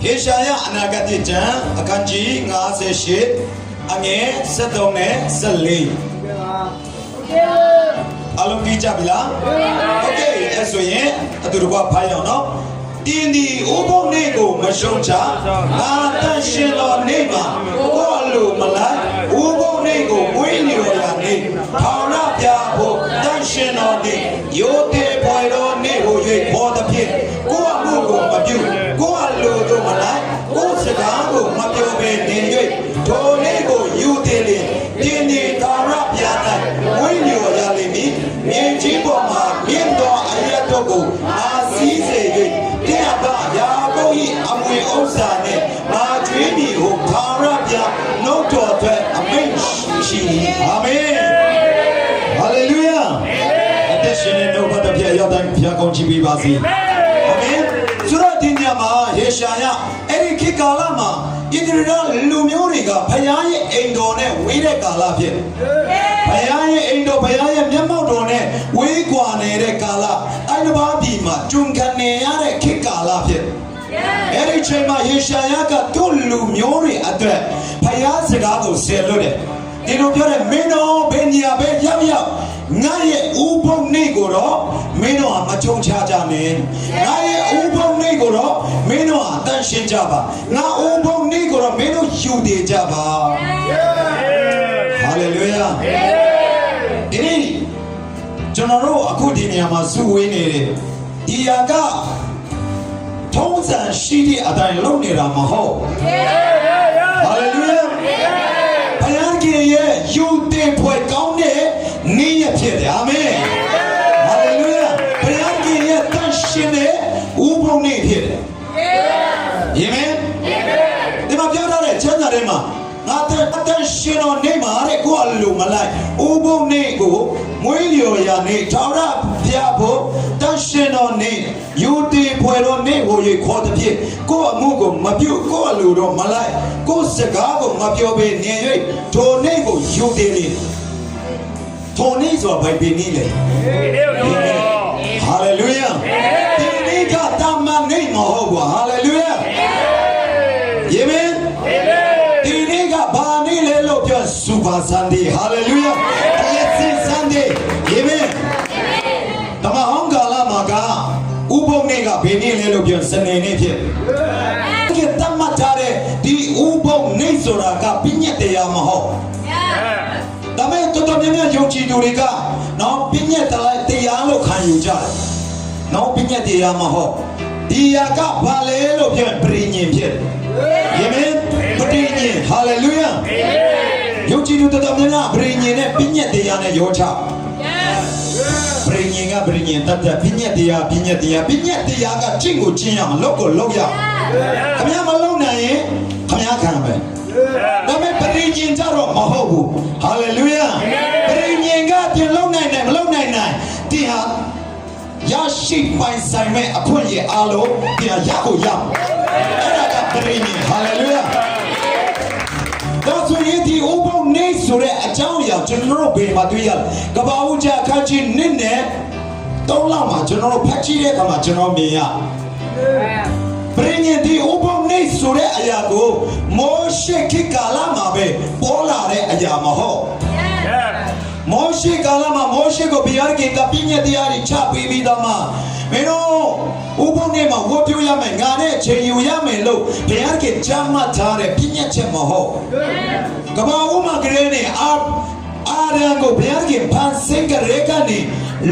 Heshaya Anagatijan, Akanji, Ngase Shit, Ange, Setone, Sali. Alungi Jabila? Okay, as we Aturwa Payano. In the Ubo Nego, Mashoncha, Atashino Neva, Ualu Malay, Ubo Nego, Winnie Oyani, Parapia, Dashino Ne, Yote Poiro Nego, for the pit, Guamugo, Mabu, Gualu Malay, Gosagago, Mabu, Nene, Tonego, Utili, Dini, Parapia, Winnie Oyalimi, Mienjiboma, Miendo Ayatogo, Azize. Yaboy Amwe Osane, Madrini, Tarabia, no daughter, Amen. Amen. Hallelujah. Addition no but of Yadan Piaconchi Bibasi. Amen. Suratinyama, Yeshaya, Eri Kikalama, Idrina Lumuriga, Payay, Indone, Wide Kalapia. Payay, Indo Payay, Yamodone, Wiguane, Kala, Anabadima, Junkanea, Kikalapia. Eri Chema Yeshayaka, Tulu Muri Adre, Payazagago, Selude. Dinopere Mino, Benya, Benyamia. Naye Ubo Negoro, Mino Amachon Chajame, Naye Ubo Negoro, Mino Atanshin Java, Na Ubo Negoro, Mino Yude Java. Hallelujah. Ini Jonaro Akudini Amasu Winnie, Diaga, Tonsan Shidi Adan Lonira Maho. Hallelujah. Payanki, you did what Gaune. Ni appeared, amen. Hallelujah. Payanki yet Tashine, Ubo need Amen. The Mabiara, Chanarema, not the Tashino Nema, Gualu Malay, Ubo Nego, Muilio Yane, Tara, Piapo, Tashino Ne, Uti Puero Nego, you call the pie, go Mugo, Mabu, go Aludo Malay, go Segago, Mabiobe, Nye, Tonego, Udini. Tony's or by Benile. Hallelujah. Benika Tama name Hallelujah. Amen. Benika Banile Lopia Super Sunday. Hallelujah. Blessed Sunday. Amen. Tamahonga Lamaga Ubo Nega Benile Lopia Sunday. Get Tamatare, the Ubo Nezoraka Pinyate Yamaho. Dame toto menya yongchi durika no pinya talai tiyalo khanyuja no pinya tiyama ho diyaga balelo phe prinyin phe amen prinyin hallelujah yongchi du toto menya prinyin ne pinya tiyane yocha prinyin ga prinyin tat pinya tiyaga chin ko chin ya lok ko lok ya khamya ma lok nai yin khamya khan ba Dame Perinyin Jaro Mahobu. Hallelujah. Perinyenga Tilong Nine, Malone Nine, Tia Yashi by Sime, Apuye Alo, Tia Yaku Yam. Hallelujah. That's when the Ubo Nesure Ajaya, General Bay Matuya, Gabauja Kaji Nine, Dolama, General Pachi, General Mia. Bring in the Ubo Nesure Ayago, Moshe Kikalama be, Bola Ayamaho. Moshe Kalama, Moshe go Biarki, Kapinya Diari Chapi Vidama. Meno, Ubo Nema, what you yame, Gane, Che you yame lo, Biarki Jama Tare, Pinya Chemaho. Kabauma Grene, Arango, Biarki, Pan Singa Rekani,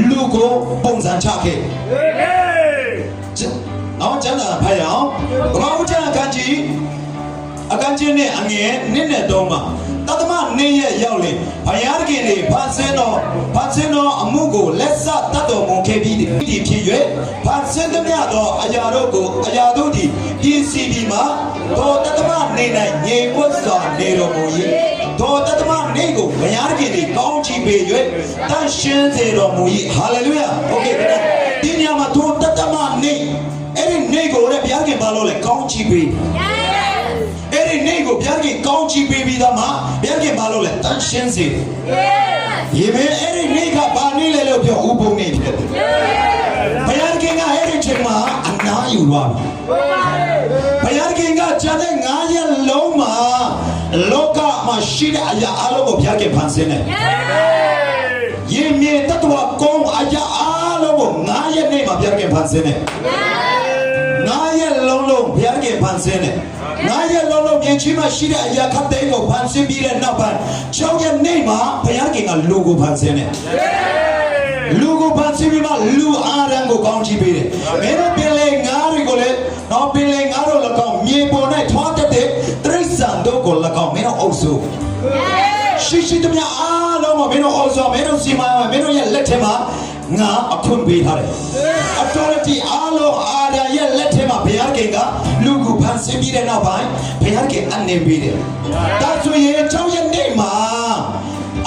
Lugo, Bonzanchake. Now, Jana Payam, Rauja Kanji, Akanjine, Ange, Nina Doma, Tatama Nea Yauli, Payargini, Panseno, Amugo, Lessa, Tato, Monkebi, Piyue, Pansendamiado, Ayarogo, Ayadodi, DCBima, To Tatama Nina, Ye Woodstock, Nero Mui, To Tatama Nego, Payargini, Counchy Piyue, Tashin Zero Mui, Hallelujah. Okay, Dinyama to Tatama Ne. Every nego Biarki Balole, Counchy Baby. Every nego Biarki Counchy Baby Dama, Biarki Balole, Tanshenzi. Even every nega Banile of your Ubo name. Biarki Heritage, and now you are. Biarki ဂျာတဲ့9ရက်လုံးမှာလောကမှာရှိတဲ့အရာအလုံးကိုဘုရားကဖန်ဆင်းတယ်ယေမြေတတဝကုန်းအရာအလုံးကို9ရက်နေ့မှာဘုရားကဖန်ဆင်းတယ်9ရက်လုံးလုံးဘုရားကဖန်ဆင်းတယ်9ရက်လုံးလုံးမြင်ချင်းမှရှိတဲ့အရာခတ်တဲ့ကိုဖန်ဆင်းပြီးတဲ့နောက်ပိုင်း6ရက်နေ့မှာဘုရားကလူကိုဖန်ဆင်းတယ်လူကိုဖန်ဆင်းပြီးမှလူအားရန်ကိုကောင်းချီးပေးတယ်မင်းတို့ပင်လေငါးတွေကိုလည်းတော့ပင်လေငါးတို့၎င်းမြေပေါ်၌ထွားတတ်တဲ့တိရစ္ဆာန်တို့ကို၎င်းမင်းတို့အုပ်စုရှိသမျှအားလုံးမှာမင်းတို့အုပ်စုမင်းတို့စီမံမင်းတို့ရဲ့လက်ထဲမှာငါအခွင့်ပေးထားတယ် authority အားလုံးအာရရဲ့လက်ထဲမှာဘုရားကလူကိုဖန်ဆင်းပြီးတဲ့နောက်ပိုင်းဘုရားကအနေပေးတယ်ဒါဆိုရင်6ရက်နေ့မှာ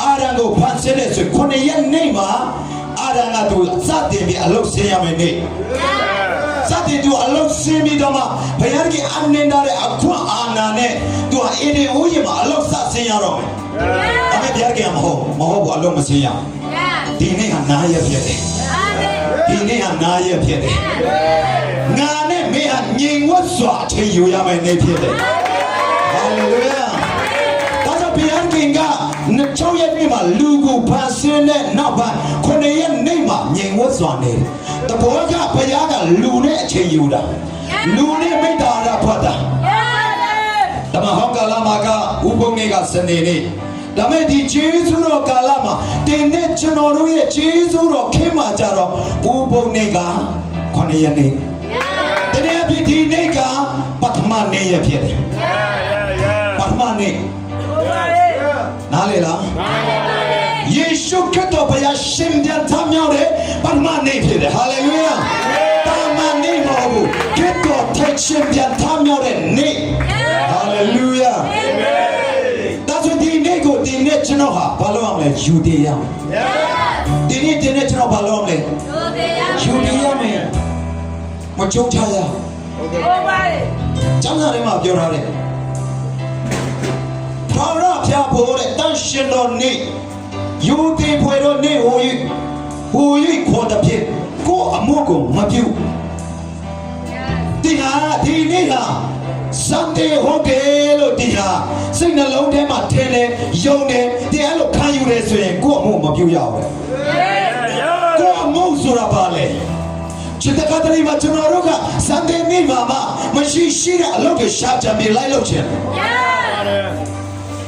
အာရကိုဖန်ဆင်းတဲ့ဆို9ရက်နေ့မှာအာရကသူစတင်ပြီးအလုပ်ဆင်းရမယ်နေ့စတင်သူအလုပ်ဆင်းပြီးတော့မှဘုရားကအနေနဲ့တဲ့အခွင့်အာဏာနဲ့သူဟာအေဒီအိုးရင်မှာအလုပ်စဆင်းရတော့မယ်ဒါပေမဲ့ဘုရားကမဟုတ်ဘူးအလုပ်မဆင်းရဒီနေ့က9ရက်ဖြစ်တယ်ဒီနေ့က9ရက်ဖြစ်တယ်ငါနဲ့မင်းဟာငြိမ်ဝတ်စွာအချိန်ယူရမယ်နေ့ဖြစ်တယ်ဟာလေလုယာဒါကြောင့်ဘုရားက6ရက်နေ့မှာလူကိုဖန်ဆင်းတဲ့နောက်ပိုင်း9ရက်နေ့မှာငြိမ်ဝတ်စွာနေတယ်တဘောကဘုရားကလူနဲ့အချိန်ယူတာလူနဲ့မိတ္တာရဖတ်တာတမဟောကာလမှာကဥပုံနေ့ကစနေနေ့ဒါမဲ့ဒီဂျေဇုတော်ကာလမှာတင်းနဲ့ကျွန်တော်တို့ရဲ့ဂျေဇုတော်ခင်မှာကြတော့ဥပုံနေ့က9ရက်နေ့တကယ်ဖြစ်ဒီနေ့ကပထမနေ့ရဖြစ်တယ်ပထမနေ့နားလေလားယေရှုခရစ်တော်ဘုရားရှင်ပြန်ထမြောက်တဲ့ပထမနေ့ဖြစ်တယ်ဟာလေလုယာပထမနေ့မဟုတ်ဘူးခရစ်တော်ထက်ရှင်ပြန်ထမြောက်တဲ့နေ့ဟာလေလုယာဒါဆိုဒီနေ့ကိုဒီနေ့ကျွန်တော်ဟာဘာလို့အောင်လဲယူတည်ရအောင်ဒီနေ့ကျွန်တော်ဘာလို့အောင်လဲယူတည်ရမယ်မကြုံချရဟုတ်ပါတယ်ကျမ်းစာထဲမှာပြောထားတယ်ဘာရဖျားဖို့တဲ့တန်ရှင်တော်နေ့ယူတည်ဖွယ်တော်နေ့ဟို၍ခေါ်တဲ့ဖြစ်ကိုအမှုကိုမပြုဒီနေ့ဟာSunday ဟုတ်တယ်လို့ဒီဟာစိတ်နှလုံးထဲမှာထင်တယ်ယုံတယ်တရားလို့ခံယူတယ်ဆိုရင်ကိုယ့်အမှုမပြုတ်ရဘူးကိုယ့်အမှုဆိုတာဘာလဲချစ်တဲ့ကတည်းကကျွန်တော်တို့က Sunday နေ့မှာမရှိတဲ့အလုပ်တွေရှာကြပြီးလိုက်လုပ်ချင်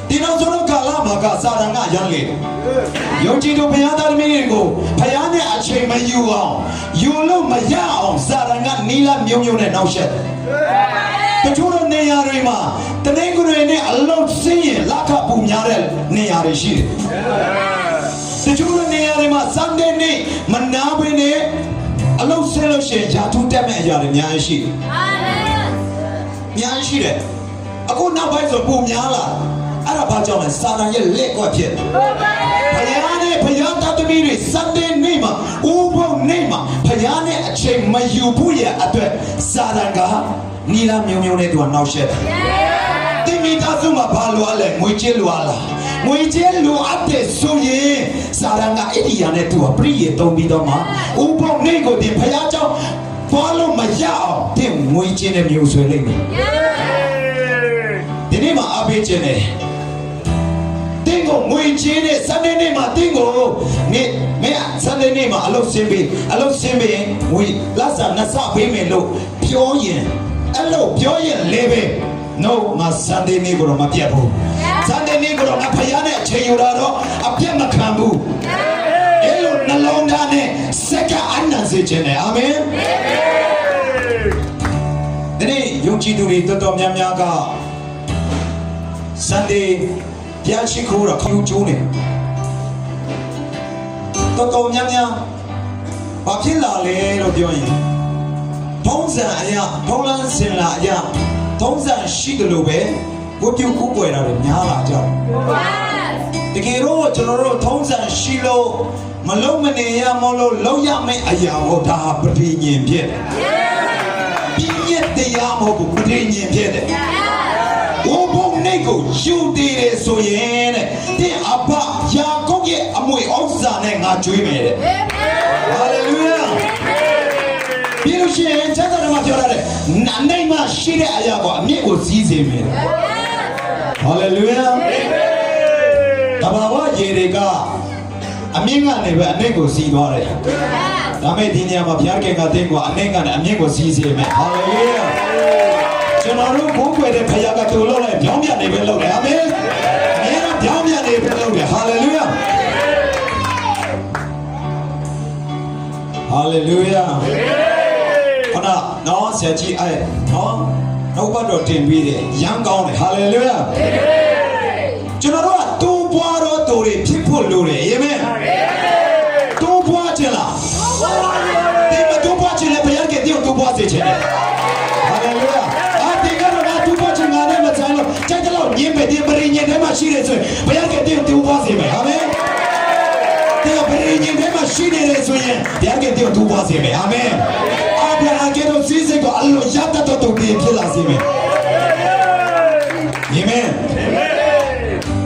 ဒီနောက်ဆုံးကာလမှာကစာတန်ကရန်လေယုံကြည်သူဘုရားသားသမီးတွေကိုဘုရားနဲ့အချိန်မယူအောင်ယူလို့မရအောင်စာတန်ကနီလာမျိုးနဲ့နောက်ဆက်တချို့သောနေရာတွေမှာတနင်္ဂနွေနေ့အလုံးစင်းရင်လက်ခပူများတဲ့နေရာတွေရှိတယ်တချို့သောနေရာတွေမှာ Sunday နေ့မနာဘဲနဲ့အလုံးစင်းလို့ရှိရင်ယာထုတက်မဲ့အရာတွေအများကြီးရှိတယ်အများကြီးရှိတယ်အခုနောက်ပိုင်းဆိုပုံများလာအဲ့ဒါဘာကြောင့်လဲစာတန်ရဲ့လက်ကွက်ဖြစ်တယ်ဘုရားနဲ့ဘုရားတော်သမီးတွေ Sunday နေ့မှာဥပုသ်နေ့မှာဘုရားနဲ့အချိန်မယူဖို့ရအတွက်စာတန်ကနီလာမျိုးနဲ့သူကနောက်ဆက်တယ်တိမိသားစုမှာဘာလို့လဲငွေကြေးလိုအပ်လားငွေကြေးလိုအပ်တဲ့ဆိုရင်စာရန်ကအဲ့ဒီရနဲ့သူကပြည့်ရတုံးပြီးတော့မှဥပုသ်နေ့ကိုဒီဘုရားကြောင့်ဘာလို့မရအောင်တင်ငွေကြေးနဲ့မျိုးဆွဲလိုက်တယ်ဒီနေ့မှာအပေးခြင်းနဲ့တင်းကိုငွေချင်းနဲ့ Sunday နေ့မှာတင်းကိုမင်း Sunday နေ့မှာအလုပ်ဆင်းပြီးငွေလက်စာနှစ်ဆပေးမယ်လို့ပြောရင်အဲ့လိုပြောရင်လည်းပဲ no ငါ Sunday နေ့ကတော့မပြတ်ဘူး Sunday နေ့ကတော့ငါဖယားနဲ့အချိန်ယူတာတော့အပြတ်မခံဘူးအဲ့လိုနှလုံးသားနဲ့စက္ကအနံ့စေခြင်းနဲ့အာမင်ဒီနေ့ယုံကြည်သူတွေတော်တော်များများက Sunday ဘုရားရှိခိုးတော့ခယူကျိုးနေတော်များများဘာဖြစ်လာလဲလို့ပြောရင်ထုံးစံအရာထုံးလန်းစင်လာအရာထုံးစံရှိတယ်လို့ပဲဝတ်ပြုကိုးကွယ်တာတွေများလာကြတယ်တကယ်တော့ကျွန်တော်တို့ထုံးစံရှိလို့မလုံးမနေရမလို့လုံးရမယ့်အရာဟောဒါပဋိညာဉ်ဖြစ်ပြည့်ညက်တရားမဟုတ်ဘူးပဋိညာဉ်ဖြစ်တယ်ဘုံနေ့ကိုယူတည်တယ်ဆိုရင်တဲ့ဒီအဘယာကုပ်ရဲ့အမွေဥစ္စာနဲ့ငါကြွေးမယ်တဲ့ဟာလေလုယာပြီးလို့ရှိရင်ကျမ်းစာထဲမှာပြောထားတယ် နိုင်မရှိတဲ့အရာကိုအမြင့်ကိုစီးစေမယ်ဟာလေလုယာတဘာဝရေတွေကအမြင့်ကနေပဲအနှိမ့်ကိုစီးသွားတယ်ဒါမဲ့ဒီနေရာမှာဘုရားခင်ကတင်းကအနှိမ့်ကနေအမြင့်ကိုစီးစေမယ်ဟာလေလုယာကျွန်တော်တို့ဘိုးကွယ်တဲ့ဖခင်ကတူလို့လိုက်ပြောင်းပြနေပဲလုပ်တယ်အာမင်အမြဲတမ်းပြောင်းပြနေပဲလုပ်တယ်ဟာလေလုယာဟာလေလုယာခဏနော်ဆရာကြီးအဲ့နော်နှုတ်ဘတ်တော်တင်ပြီးတယ်ရမ်းကောင်းတယ်ဟာလေလုယာကျွန်တော်တို့ကတူပွားတော့တူတွေဖြစ်ဖို့လိုတယ်အာမင်တူပွားခြင်းလားဒီမတူပွားခြင်းလည်းဘုရားကတည်းကတူပွားစေခြင်းတယ်ဟာလေလုယာအတေကတော့ငါတူပွားခြင်းငါနဲ့မဆိုင်လို့ကြိုက်တယ်လို့ညင်ပဲဒီပရိညင်ထဲမှာရှိတယ်ဆိုရင်ဘုရားကတည်းကတူပွားစေမယ်အာမင်ဒီပရိညင်ထဲမှာရှိနေတယ်ဆိုရင်ဘုရားကတည်းကတူပွားစေမယ်အာမင်အာဗြဟံကတို့စီးစိတ်ကိုအလိုရတတ်တော်သူဖြစ်လာစေမယ်အာမင်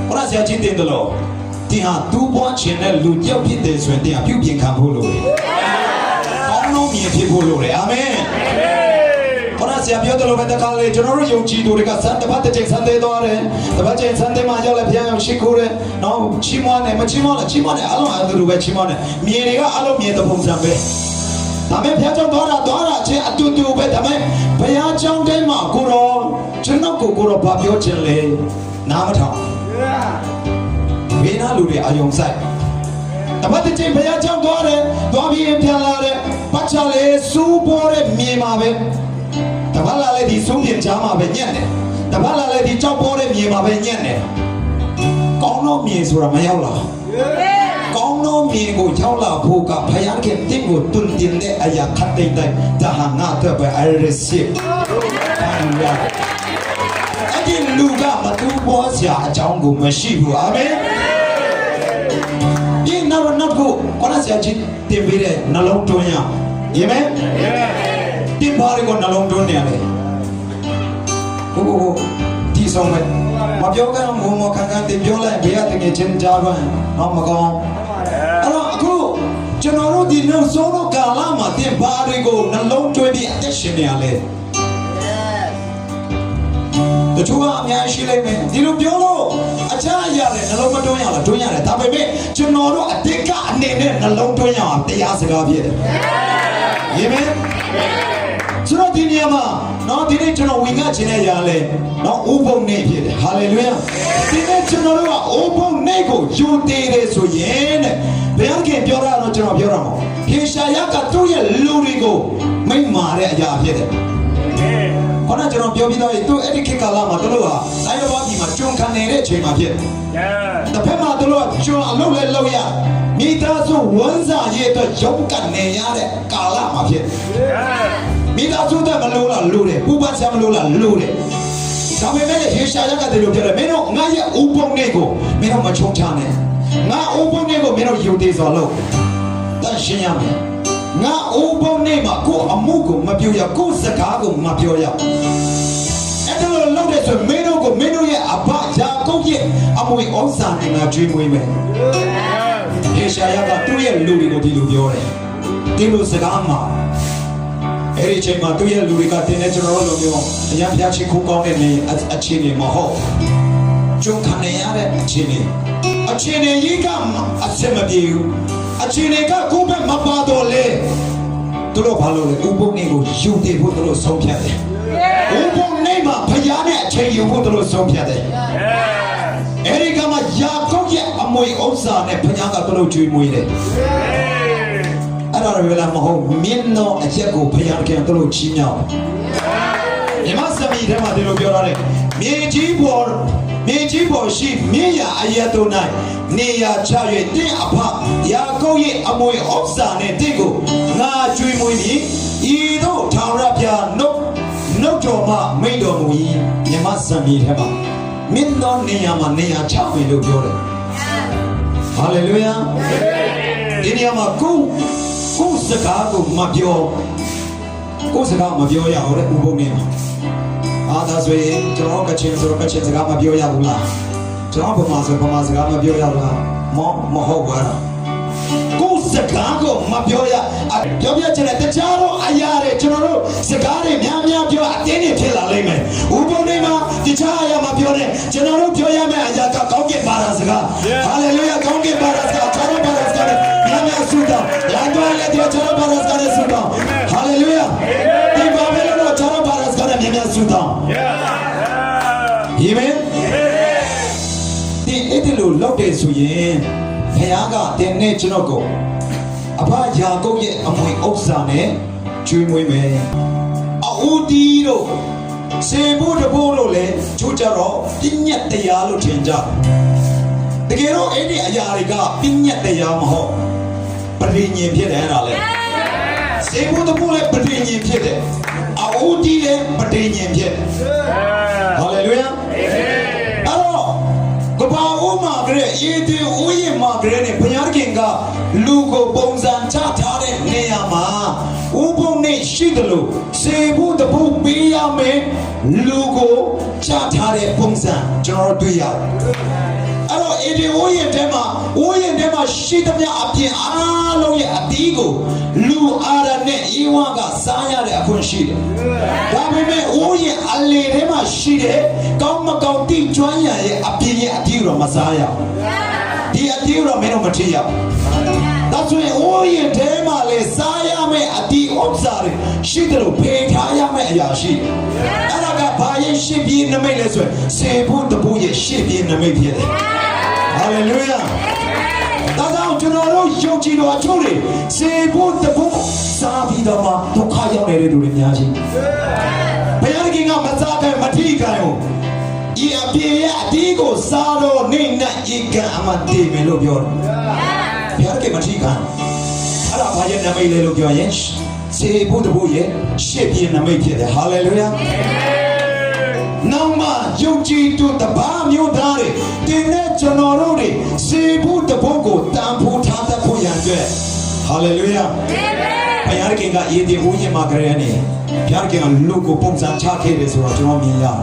ဘုရားဆရာကြီးတင်တယ်လို့တင်ဟာတူပွားခြင်းနဲ့လူကြောက်ဖြစ်တယ်ဆိုရင်တင်ဟာပြုပြင်ခံဖို့လိုတယ်ကောင်းလုံးမြင်ဖြစ်ဖို့လိုတယ်အာမင်ဘုရားဆရာပြောတယ်လို့ပဲတခါလေကျွန်တော်တို့ယုံကြည်သူတွေကစံတပတ်တစ်ချိန်စံသေးသွားတယ်တပတ်ချိန်စံသေးမှရောက်လဲဘုရားရောက်ရှိခိုးတယ်နော်ချီးမွမ်းတယ်မချီးမွမ်းလဲချီးမွမ်းတယ်အလုံးအတူတူပဲချီးမွမ်းတယ်မြေတွေကအလုံးမြေတဲ့ပုံစံပဲဒါမဲ့ဘုရားကြောင့်သွားတာချင်းအတူတူပဲဒါမဲ့ဘုရားကြောင့်တိုင်းမှာကိုရောကျွန်တော်ကိုရောဘာပြောခြင်းလဲနားမထောင်ဘေးနားလူတွေအယုံဆိုင်တပတ်တစ်ချိန်ဘုရားကြောင့်သွားတယ်သွားပြီးပြန်လာတယ်ပတ်ချလေစူးပေါ်တဲ့မြေမှာပဲတပတ်လာလေဒီဆုံးပြင်ချားမှာပဲညက်တယ်တပတ်လာလေဒီကြောက်ပေါ်တဲ့မြေမှာပဲညက်တယ်ကောင်းတော့မြေဆိုတာမရောက်လာကောင်းတော့မြေကိုရောက်လာဖို့ကဘုရားခင်တင့်ကိုတွင်တင်တဲ့အရာခတ်တဲ့တိုင်းဒါဟာငါတော့ပဲ I receive အဲ့ဒီလူကမတူပေါ်စရာအကြောင်းကိုမရှိဘူးအာမင်ဒီနောက်ကိုကိုရဆရာကြီးတင်ပေးတဲ့နှလုံးသွင်းရအာမင်တင်ပါရီကိုနှလုံးသွင်းနေရတယ်ကိုဒီဆောင်မဲ့မပြောကြတော့မခန်းတင်ပြောလိုက်ဘေးကတကယ်ချင်းကြားပန်းတော့မကောင်းအဲ့တော့အခုကျွန်တော်တို့ဒီနောက်ဆုံးတော့ကာလမှာတင်ပါရီကိုနှလုံးသွင်းပြီးအသက်ရှင်နေရလဲတချို့ကအများရှိလိမ့်မယ်ဒီလိုပြောလို့အချမ်းရတယ်နှလုံးမတွန်းရလားတွန်းရတယ်ဒါပေမဲ့ကျွန်တော်တို့အတိတ်ကအနေနဲ့နှလုံးတွန်းရအောင်တရားစကားဖြစ်တယ်အာမင်ဆိုတော့ဒီနေရာမှာနော်ဒီနေ့ကျွန်တော်ဝင်ကခြင်းနဲ့ရလဲနော်ဥပုံနေဖြစ်တယ်ဟာလေလုယာဒီနေ့ကျွန်တော်တို့ကဥပုံနေကိုယူတည်တယ်ဆိုရင်တဲ့ဘယ်ခင်ပြောတာတော့ကျွန်တော်ပြောတာမဟုတ်ဟေရှာယကသူ့ရဲ့လူတွေကိုမိန့်မာတဲ့အရာဖြစ်တယ်ခေါင်းကကျွန်တော်ပြောပြီးတော့သူအဲ့ဒီခေတ်ကာလမှာတို့ဟာနိုင်ရပါပြီမှာကျွန်းခံနေတဲ့အချိန်မှာဖြစ်တစ်ဖက်မှာတို့ကကျွန်းအလုပ်လဲလုပ်ရမိသားစုဝန်စားရဲ့အတွက်ရုန်းကန်နေရတဲ့ကာလမှာဖြစ်မိသားစုတဲ့မလို့လားလို့တယ်ပူပန်ဆရာမလို့လားလို့တယ်ဒါပေမဲ့ဟေရှာယကတည်းကပြောတယ်မင်းတို့ငါရဲ့ဥပုံလေးကိုမင်းတို့မချုံချနဲ့ငါဥပုံလေးကိုမင်းတို့ယူသေးစော်လို့တန်ရှင်းရမယ်ငါအိုးပုံနေမှာကိုအမှုကိုမပြောရကိုစကားကိုမပြောရအဲ့ဒါလို့လုပ်တဲ့ဆိုမင်းတို့ကိုမင်းတို့ရဲ့အဘယာကုပ်ရဲ့အမွေဩဇာနဲ့ငါကျွေးမွေးမယ်ဟေရှာယကသူ့ရဲ့လူတွေကိုဒီလိုပြောတယ်ဒီလိုစကားမှာအဲ့ဒီချိန်မှာသူ့ရဲ့လူတွေကတင်းနေကျွန်တော်တို့လိုမျိုးအရန်ပြချီခိုးကောင်းတဲ့နေအခြေအနေမဟုတ်ကျုံခံရတဲ့အခြေအနေကြီးကအဆက်မပြေဘူးအခြေအနေကကိုယ်ပဲမပါတော့လေသူတို့ဘာလို့လဲဥပုံနေကိုယူတည်ဖို့သူတို့ဆုံးဖြတ်တယ်ဥပုံနေမှာဖျားနဲ့အချိန်ယူဖို့သူတို့ဆုံးဖြတ်တယ်အဲ့ဒီကမှယာကုပ်ရဲ့အမွေဥစ္စာနဲ့ဖျားကသူတို့ကျွေးမွေးတယ်အဲ့ဒါရလည်းမဟုတ်မင်းတို့အချက်ကိုဖျားကသူတို့ချီးမြှောက်မြမစမီထဲမှာဒီလိုပြောထားတယ်မြေကြီးပေါ်ရှိမြေရအရတုံ၌နေရချ၍တင်းအဖယာကုပ်ရဲ့အမွေဥစ္စာနဲ့တင့်ကိုငါကျွေးမွေးပြီးဤသို့ထာဝရဘုရားနှုတ်တော်မှမိန့်တော်မူ၏မြမစမီထဲမှာမင်းတို့နေရာမှာနေရာချပြီလို့ပြောတယ်ဟာလေလုယာဒီနေရာမှာကိုစကားကိုမပြောကိုစကားမပြောရအောင်လေဥပုံနေမှာအားသာဆိုရင်ကျွန်တော်ကချင်းစကားမပြောရဘူးလားကျွန်တော်ဗမာစကားမပြောရဘူးလားမဟုတ်ပါဘူးကိုစ စကားကိုမပြောရပြောပြချင်တဲ့တခြားတော့အရာတွေကျွန်တော်တို့စကားတွေများများပြောအတင်းနဲ့ဖြစ်လာလိမ့်မယ်ဥပုံတွေမှာတခြားအရာမပြောနဲ့ကျွန်တော်တို့ပြောရမယ့်အရာကကောင်းကင်ပါတာစကားဟာလေလုယာကောင်းကင်ပါတာစကားကျွန်တော်ပါတာစကားများများဆုတောင်းလာတော့လေကျွန်တော်ပါတာစကားနဲ့ဆုတောင်းဟာလေလုယာဒီဘာပဲလို့ကျွန်တော်ပါတာစကားနဲ့များများဆုတောင်းအာမင်ဒီအဲ့ဒီလိုလောက်တယ်ဆိုရင်ဘုရားကတင်းနဲ့ကျွန်တော်ကိုအဖယာကုပ်ရဲ့အမွေဥစ္စာနဲ့ကျွေးမွေးမယ်အိုဒီတို့စေဖို့တဖို့လို့လေချိုးကြတော့ပြည့်ညက်တရားလို့ထင်ကြတကယ်တော့အဲ့ဒီအရာတွေကပြည့်ညက်တရားမဟုတ်ပရိညင်ဖြစ်တယ်အဲ့ဒါလေစေဖို့တဖို့လည်းပရိညင်ဖြစ်တယ်အိုဒီလည်းပရိညင်ဖြစ်ဟာလေလုယာကဘာဦးမှာကလေးအေးတဲ့ဦးရင်မှာကလေးနဲ့ဘုရားခင်ကလူကိုပုံစံချထားတဲ့နေရာမှာဥပုံနဲ့ရှိတယ်လို့စေဖို့တဖို့ပေးရမယ်လူကိုချထားတဲ့ပုံစံကျွန်တော်တွေ့ရတယ်အဲ့တော့အေဒီဦးရင်ထဲမှာရှိသမျှအပြင်အားလုံးရဲ့အတီးကိုလူအားရနဲ့ဧဝံကစားရတဲ့အခွင့်ရှိတယ်ဒါပေမဲ့ဦးရင်အလေထဲမှာရှိတဲ့ကောင်းမကောင်းတိကျွမ်းရရဲ့အပြင်ရဲ့အတီးတော့မစားရဘူးဒီအတီးတော့မင်းတို့မထည့်ရဘူးဒါဆိုရင်ဦးရင်ထဲမှာလေစားရမယ့်အတီးဥစ္စာတွေရှိတယ်လို့ဖေထားရမယ့်အရာရှိတယ်အဲ့ဒါကဘာရဲ့ရှစ်ပြင်းနမိတ်လဲဆိုရင်စေဖို့တဖို့ရဲ့ရှစ်ပြင်းနမိတ်ဖြစ်တယ်ဟာလေလုယာဒါကြောင့်ကျွန်တော်တို့ယုံကြည်တော်အချို့တွေစေဖို့တဖို့စားပြီးတော့မှဒုက္ခရောက်နေတဲ့လူတွေအများကြီးဘုရားခင်ကမစားခိုင်းမထိခိုင်းဘူးဒီအပြည့်ရဲ့အတီးကိုစားတော့နေနဲ့ဧကအမတည်မယ်လို့ပြောတယ်ဘုရားခင်မထိခိုင်းအဲ့ဒါဘာရဲ့နမိတ်လဲလို့ပြောရင်စေဖို့တဖို့ရဲ့ရှစ်ပြင်းနမိတ်ဖြစ်တယ်ဟာလေလုယာနောက်မှယုံကြည်သူတပါးမျိုးသားတွေတင်တဲ့ကျွန်တော်တို့တွေစေဖို့တဖို့ကိုတန်ဖိုးထားတတ်ဖို့ရန်အတွက်ဟာလေလုယာဘုရားခင်ကယေဒီဦးရင်မှာကြရနေဘုရားခင်ကလူကိုပုံစံချခဲ့တယ်ဆိုတော့ကျွန်တော်မြင်ရတယ်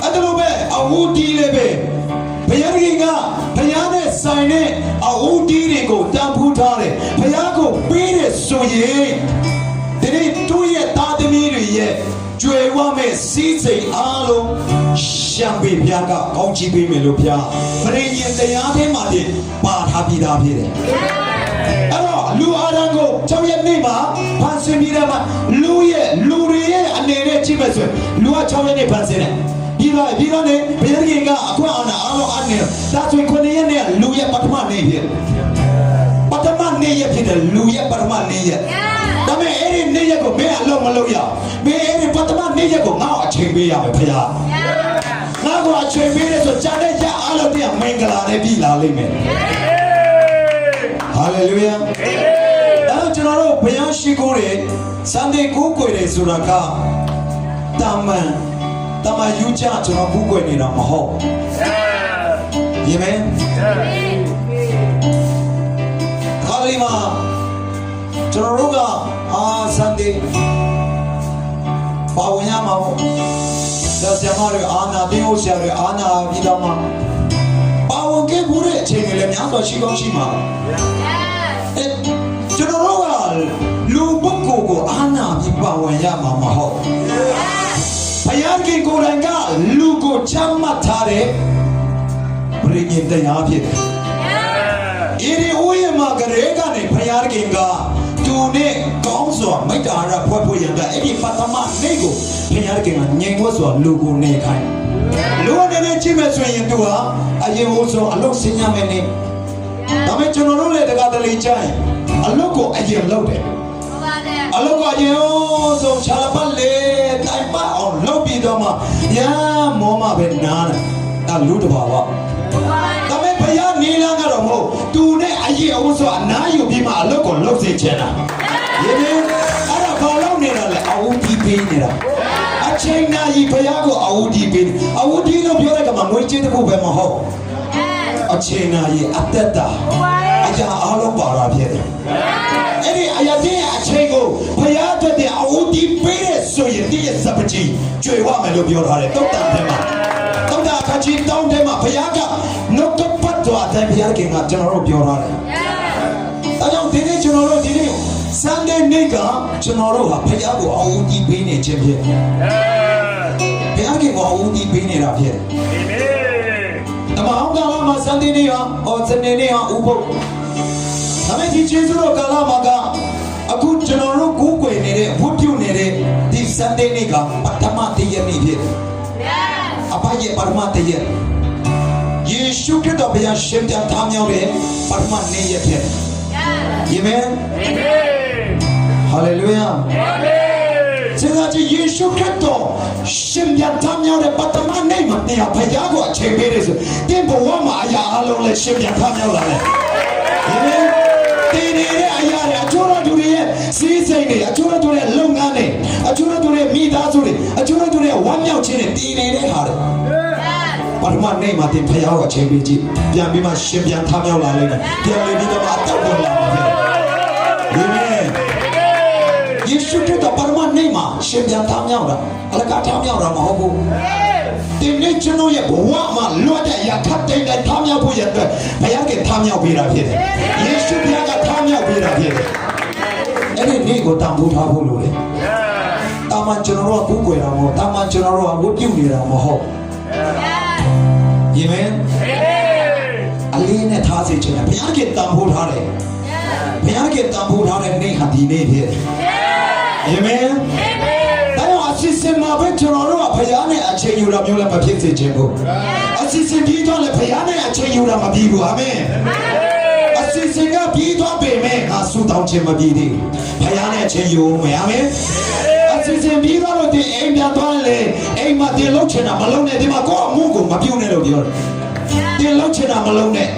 အဲ့ဒါလိုပဲအဝူတီးလေးပဲဘုရားခင်ကဘုရားနဲ့ဆိုင်တဲ့အဝူတီးတွေကိုတန်ဖိုးထားတယ်ဘုရားကိုပေးတယ်ဆိုရင်ဒီနေ့တို့ရဲ့သားသမီးတွေရဲ့ကျွေဝမဲ့စီးစိမ်အားလုံးရှံပေးပြကကောင်းချီးပေးမယ်လို့ပြပရိညင်တရားထဲမှာတင်ပါထားပြီးသားဖြစ်တယ်အဲ့တော့လူအားလုံးကို6ရက်နေ့မှာဖန်ဆင်းပြီးတော့မှလူတွေရဲ့အနေနဲ့ကြည့်မယ်ဆိုရင်လူက6ရက်နေ့ဖန်ဆင်းတယ်ပြီးတော့နေဘုရားခင်ကအခွင့်အာဏာအားလုံးအနေဒါဆိုရင်9ရက်နေ့ကလူရဲ့ပထမနေ့ဖြစ်ပထမနေ့ရဖြစ်တယ်လူရဲ့ပထမနေ့ရဒါပေမဲ့အဲ့ဒီနေ့ရက်ကိုမင်းအလုံးမလုပ်ရမင်းအဲ့ဒီပထမနေ့ရက်ကိုငါ့ကိုအချိန်ပေးရမယ်ဖေဟာငါ့ကိုအချိန်ပေးတယ်ဆိုကြားတဲ့ရက်အားလုံးတည်းမင်္ဂလာနဲ့ပြည်လာလိမ့်မယ်ဟာလေလုယာအဲ့တော့ကျွန်တော်တို့ဘုရားရှိခိုးတယ်စံတေကိုးကွယ်တယ်ဆိုတာကတမန်ယူချကျွန်တော်ကိုးကွယ်နေတာမဟုတ်ယေမင်ခါလီမာကျွန်တော်တို့ကစံတေပါဝင်ရမှာပေါ့ဒါဆရာမတွေအာနာတင်းဟုတ်ဆရာတွေအာနာပြီးတော့မှပါဝင်ခဲ့ဖို့တဲ့အချိန်တွေလည်းများစွာရှိကောင်းရှိမှာကျွန်တော်တို့ကလူပုဂ္ဂိုလ်ကိုအာနာပြီးပါဝင်ရမှာမဟုတ်ဘုရားခင်ကိုယ်တိုင်ကလူကိုချမှတ်ထားတဲ့ပရိညင်တရားဖြစ်တယ်အေဒီဦးရမှာကလေးကနေဘုရားခင်ကသူနဲ့ကောင်းစွာမိတ္တာရဖွဲ့ဖို့ရန်ကအဲ့ဒီပထမနေ့ကိုဘုရားခင်ကငြိမ်ဝတ်စွာလူကိုနေခိုင်းလူအနေနဲ့ကြည့်မယ်ဆိုရင်သူဟာအရင်ဦးဆုံးအလုပ်ဆင်းရမယ်နေဒါပေမဲ့ကျွန်တော်တို့လည်းတကားတလေချိုင်းအလုပ်ကိုအရင်လုပ်တယ်အလုပ်ကအရင်ဆုံးခြာပတ်လေတိုင်ပတ်အောင်လုပ်ပြီးတော့မှညာမောမပဲနားတယ်လူတဘာဝဒါပေမဲ့ဘုရားနေလန်းကတော့မဟုတ်သူနဲ့အရင်အဝတ်ဆိုအနားယူပြီးမှအလုပ်ကိုလုပ်စေချင်တာယေမင်အဲ့ဒါဘာလုပ်နေတာလဲအဝတ်ဒီပေးနေတာအချိန်နာကြီးဘုရားကိုအဝတ်ဒီပေးအဝတ်ဒီလို့ပြောတဲ့ကမှာငွေကြေးတစ်ခုပဲမဟုတ်အချိန်နာကြီးအသက်တာအရာအားလုံးပါလာဖြစ်တယ်အဲ့ဒီအရာတဲ့အချိန်ကိုဘုရားအတွက်တဲ့အဝတ်ဒီပေးတဲ့ဆိုရင်ဒီရဲ့စပကြီးကျွေဝမယ်လို့ပြောထားတယ်တုတ်တန်ထဲမှာတုတ်တာအခါကြီးတောင်းထဲမှာဘုရားကနှုတ်ကပတ်တော်အတိုင်းဘုရားခင်ကကျွန်တော်တို့ပြောထားတယ် ကြောင့်ဒီနေ့ကျွန်တော်တို့ဒီနေ့ Sunday နေ့ကကျွန်တော်တို့ဟာဖခင်ကိုအဦးတီးပေးနေခြင်းဖြစ်တယ်ဘုရားကကိုအဦးတီးပေးနေတာဖြစ်တယ်တမန်တော်ကလာမှာ Sunday နေ့ဟာစနေနေ့ဟာဥပုသ်ဒါပေမဲ့ဒီကျေးဇူးတော်ကာလမှာကအခုကျွန်တော်တို့ကိုးကွယ်နေတဲ့ဝတ်ပြုနေတဲ့ဒီ Sunday နေ့ကပထမတည့်ရက်နေ့ဖြစ်တယ်အဖရဲ့ပထမတည့်ရက်ယေရှုခရစ်တော်ဘုရားရှင်ပြန်ထမြောက်တဲ့ပထမနေ့ရက်ဖြစ်တယ်အာမင်ဟာလေလုယာစေတကြီးယေရှုခရစ်တော်ရှင်ပြန်ထမြောက်တဲ့ပထမနေ့မှာတရားဘုရားကိုအချိန်ပေးတယ်ဆိုတင်ဘဝမှာအရာအလုံးနဲ့ရှင်ပြန်ထမြောက်လာတယ်အာမင်တင်နေတဲ့အရာတွေအချို့တို့တွေရဲ့စီးစိမ်တွေအချို့တို့ရဲ့လုပ်ငန်းတွေအချို့တို့ရဲ့မိသားစုတွေအချို့တို့ရဲ့ဝမ်းမြောက်ခြင်းတွေတည်နေတဲ့ဟာတွေပထမနေ့မှာတင်ဖျားကိုအချိန်ပေးကြည့်ပြန်ပြီးမှရှင်ပြန်ထမြောက်လာလိမ့်မယ်ပြန်ပြီးတော့အတောက်ပေါ်လာပါမယ်အာမင်ယေရှုခရစ်တော်ပထမနေ့မှာရှင်ပြန်ထမြောက်တာအလကားထမြောက်တာမဟုတ်ဘူးဒီနေ့ကျွန်တော်ရဲ့ဘဝမှာလွတ်တဲ့ရခတ်တဲ့ထမြောက်ဖို့ရတဲ့ဘုရားကထမြောက်ပေးတာဖြစ်တယ်ယေရှုဘုရားကထမြောက်ပေးတာဖြစ်တယ်အဲ့ဒီနေ့ကိုတန်ဖိုးထားဖို့လိုတယ်တာမန်ကျွန်တော်တို့ကကိုးကွယ်တာမဟုတ်တာမန်ကျွန်တော်တို့ကဝတ်ပြုနေတာမဟုတ်ယေမင်အလေးနဲ့ထားစေချင်တယ်ဘုရားကတန်ဖိုးထားတယ်ဘုရားကတန်ဖိုးထားတဲ့နေ့ဟာဒီနေ့ဖြစ်တယ်ယေမင်ဒါကြောင့်အစစ်စင်မှာပဲကျွန်တော်တို့ကဘုရားနဲ့အချိန်ယူတာမျိုးလည်းမဖြစ်စေချင်ဘူးအစစ်စင်ပြီးတော့လည်းဘုရားနဲ့အချိန်ယူတာမပြီးဘူးအာမင်အစစ်စင်ကပြီးတော့ပေမဲ့ငါဆူတောင်းခြင်းမပြီးသေးဘုရားနဲ့အချိန်ယူမယ်အာမင်အစစ်စင်ပြီးတော့ဒီအိမ်ပြန်သွားလေအိမ်မှာတင်လောက်ချင်တာမလုံးနဲ့ဒီမှာကိုယ့်အမှုကိုမပြုတ်နဲ့လို့ပြောတယ်တင်လောက်ချင်တာမလုံးနဲ့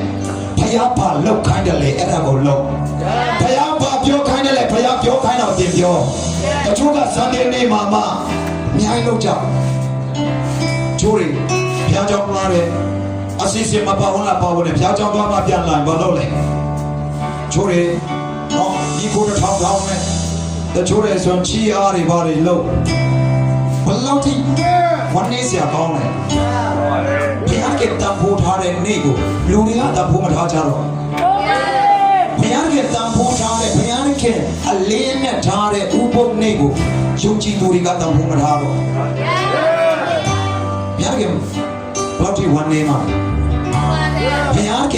ဘုရားပါလောက်ခိုင်းတယ်လေအဲ့ဒါကိုလောက်ဘုရားပါပြောခိုင်းတယ်လေဘုရားပြောခိုင်းတော့တင်ပြောတချို့ကစံတင်နေမှာမှအများကြီးလောက်ကြချိုးရီဘုရားကြောင့်လာတယ်အစီအစဉ်မပါဝင်လာပါဝင်တယ်ဘုရားကြောင့်သွားမှပြန်လာဘာလို့လဲချိုးရီနော်ဒီကိုထောင်းထောင်းနဲ့တချို့ရဲ့ဆိုချီအားတွေဘာတွေလို့ဘလောက်ထိဝန်နေစရာကောင်းလဲဘုရားကတန်ဖိုးထားတဲ့နေ့ကိုလူတွေကတန်ဖိုးမထားကြတော့ဘုရားကတန်ဖိုးထားတဲ့ဘုရားကအလေးနဲ့ထားတဲ့ဥပုသ်နေ့ကိုယုံကြည်သူတွေကတန်ဖိုးမထားတော့ဘုရားကဘလောက်ထိဝန်နေမှာဘုရားက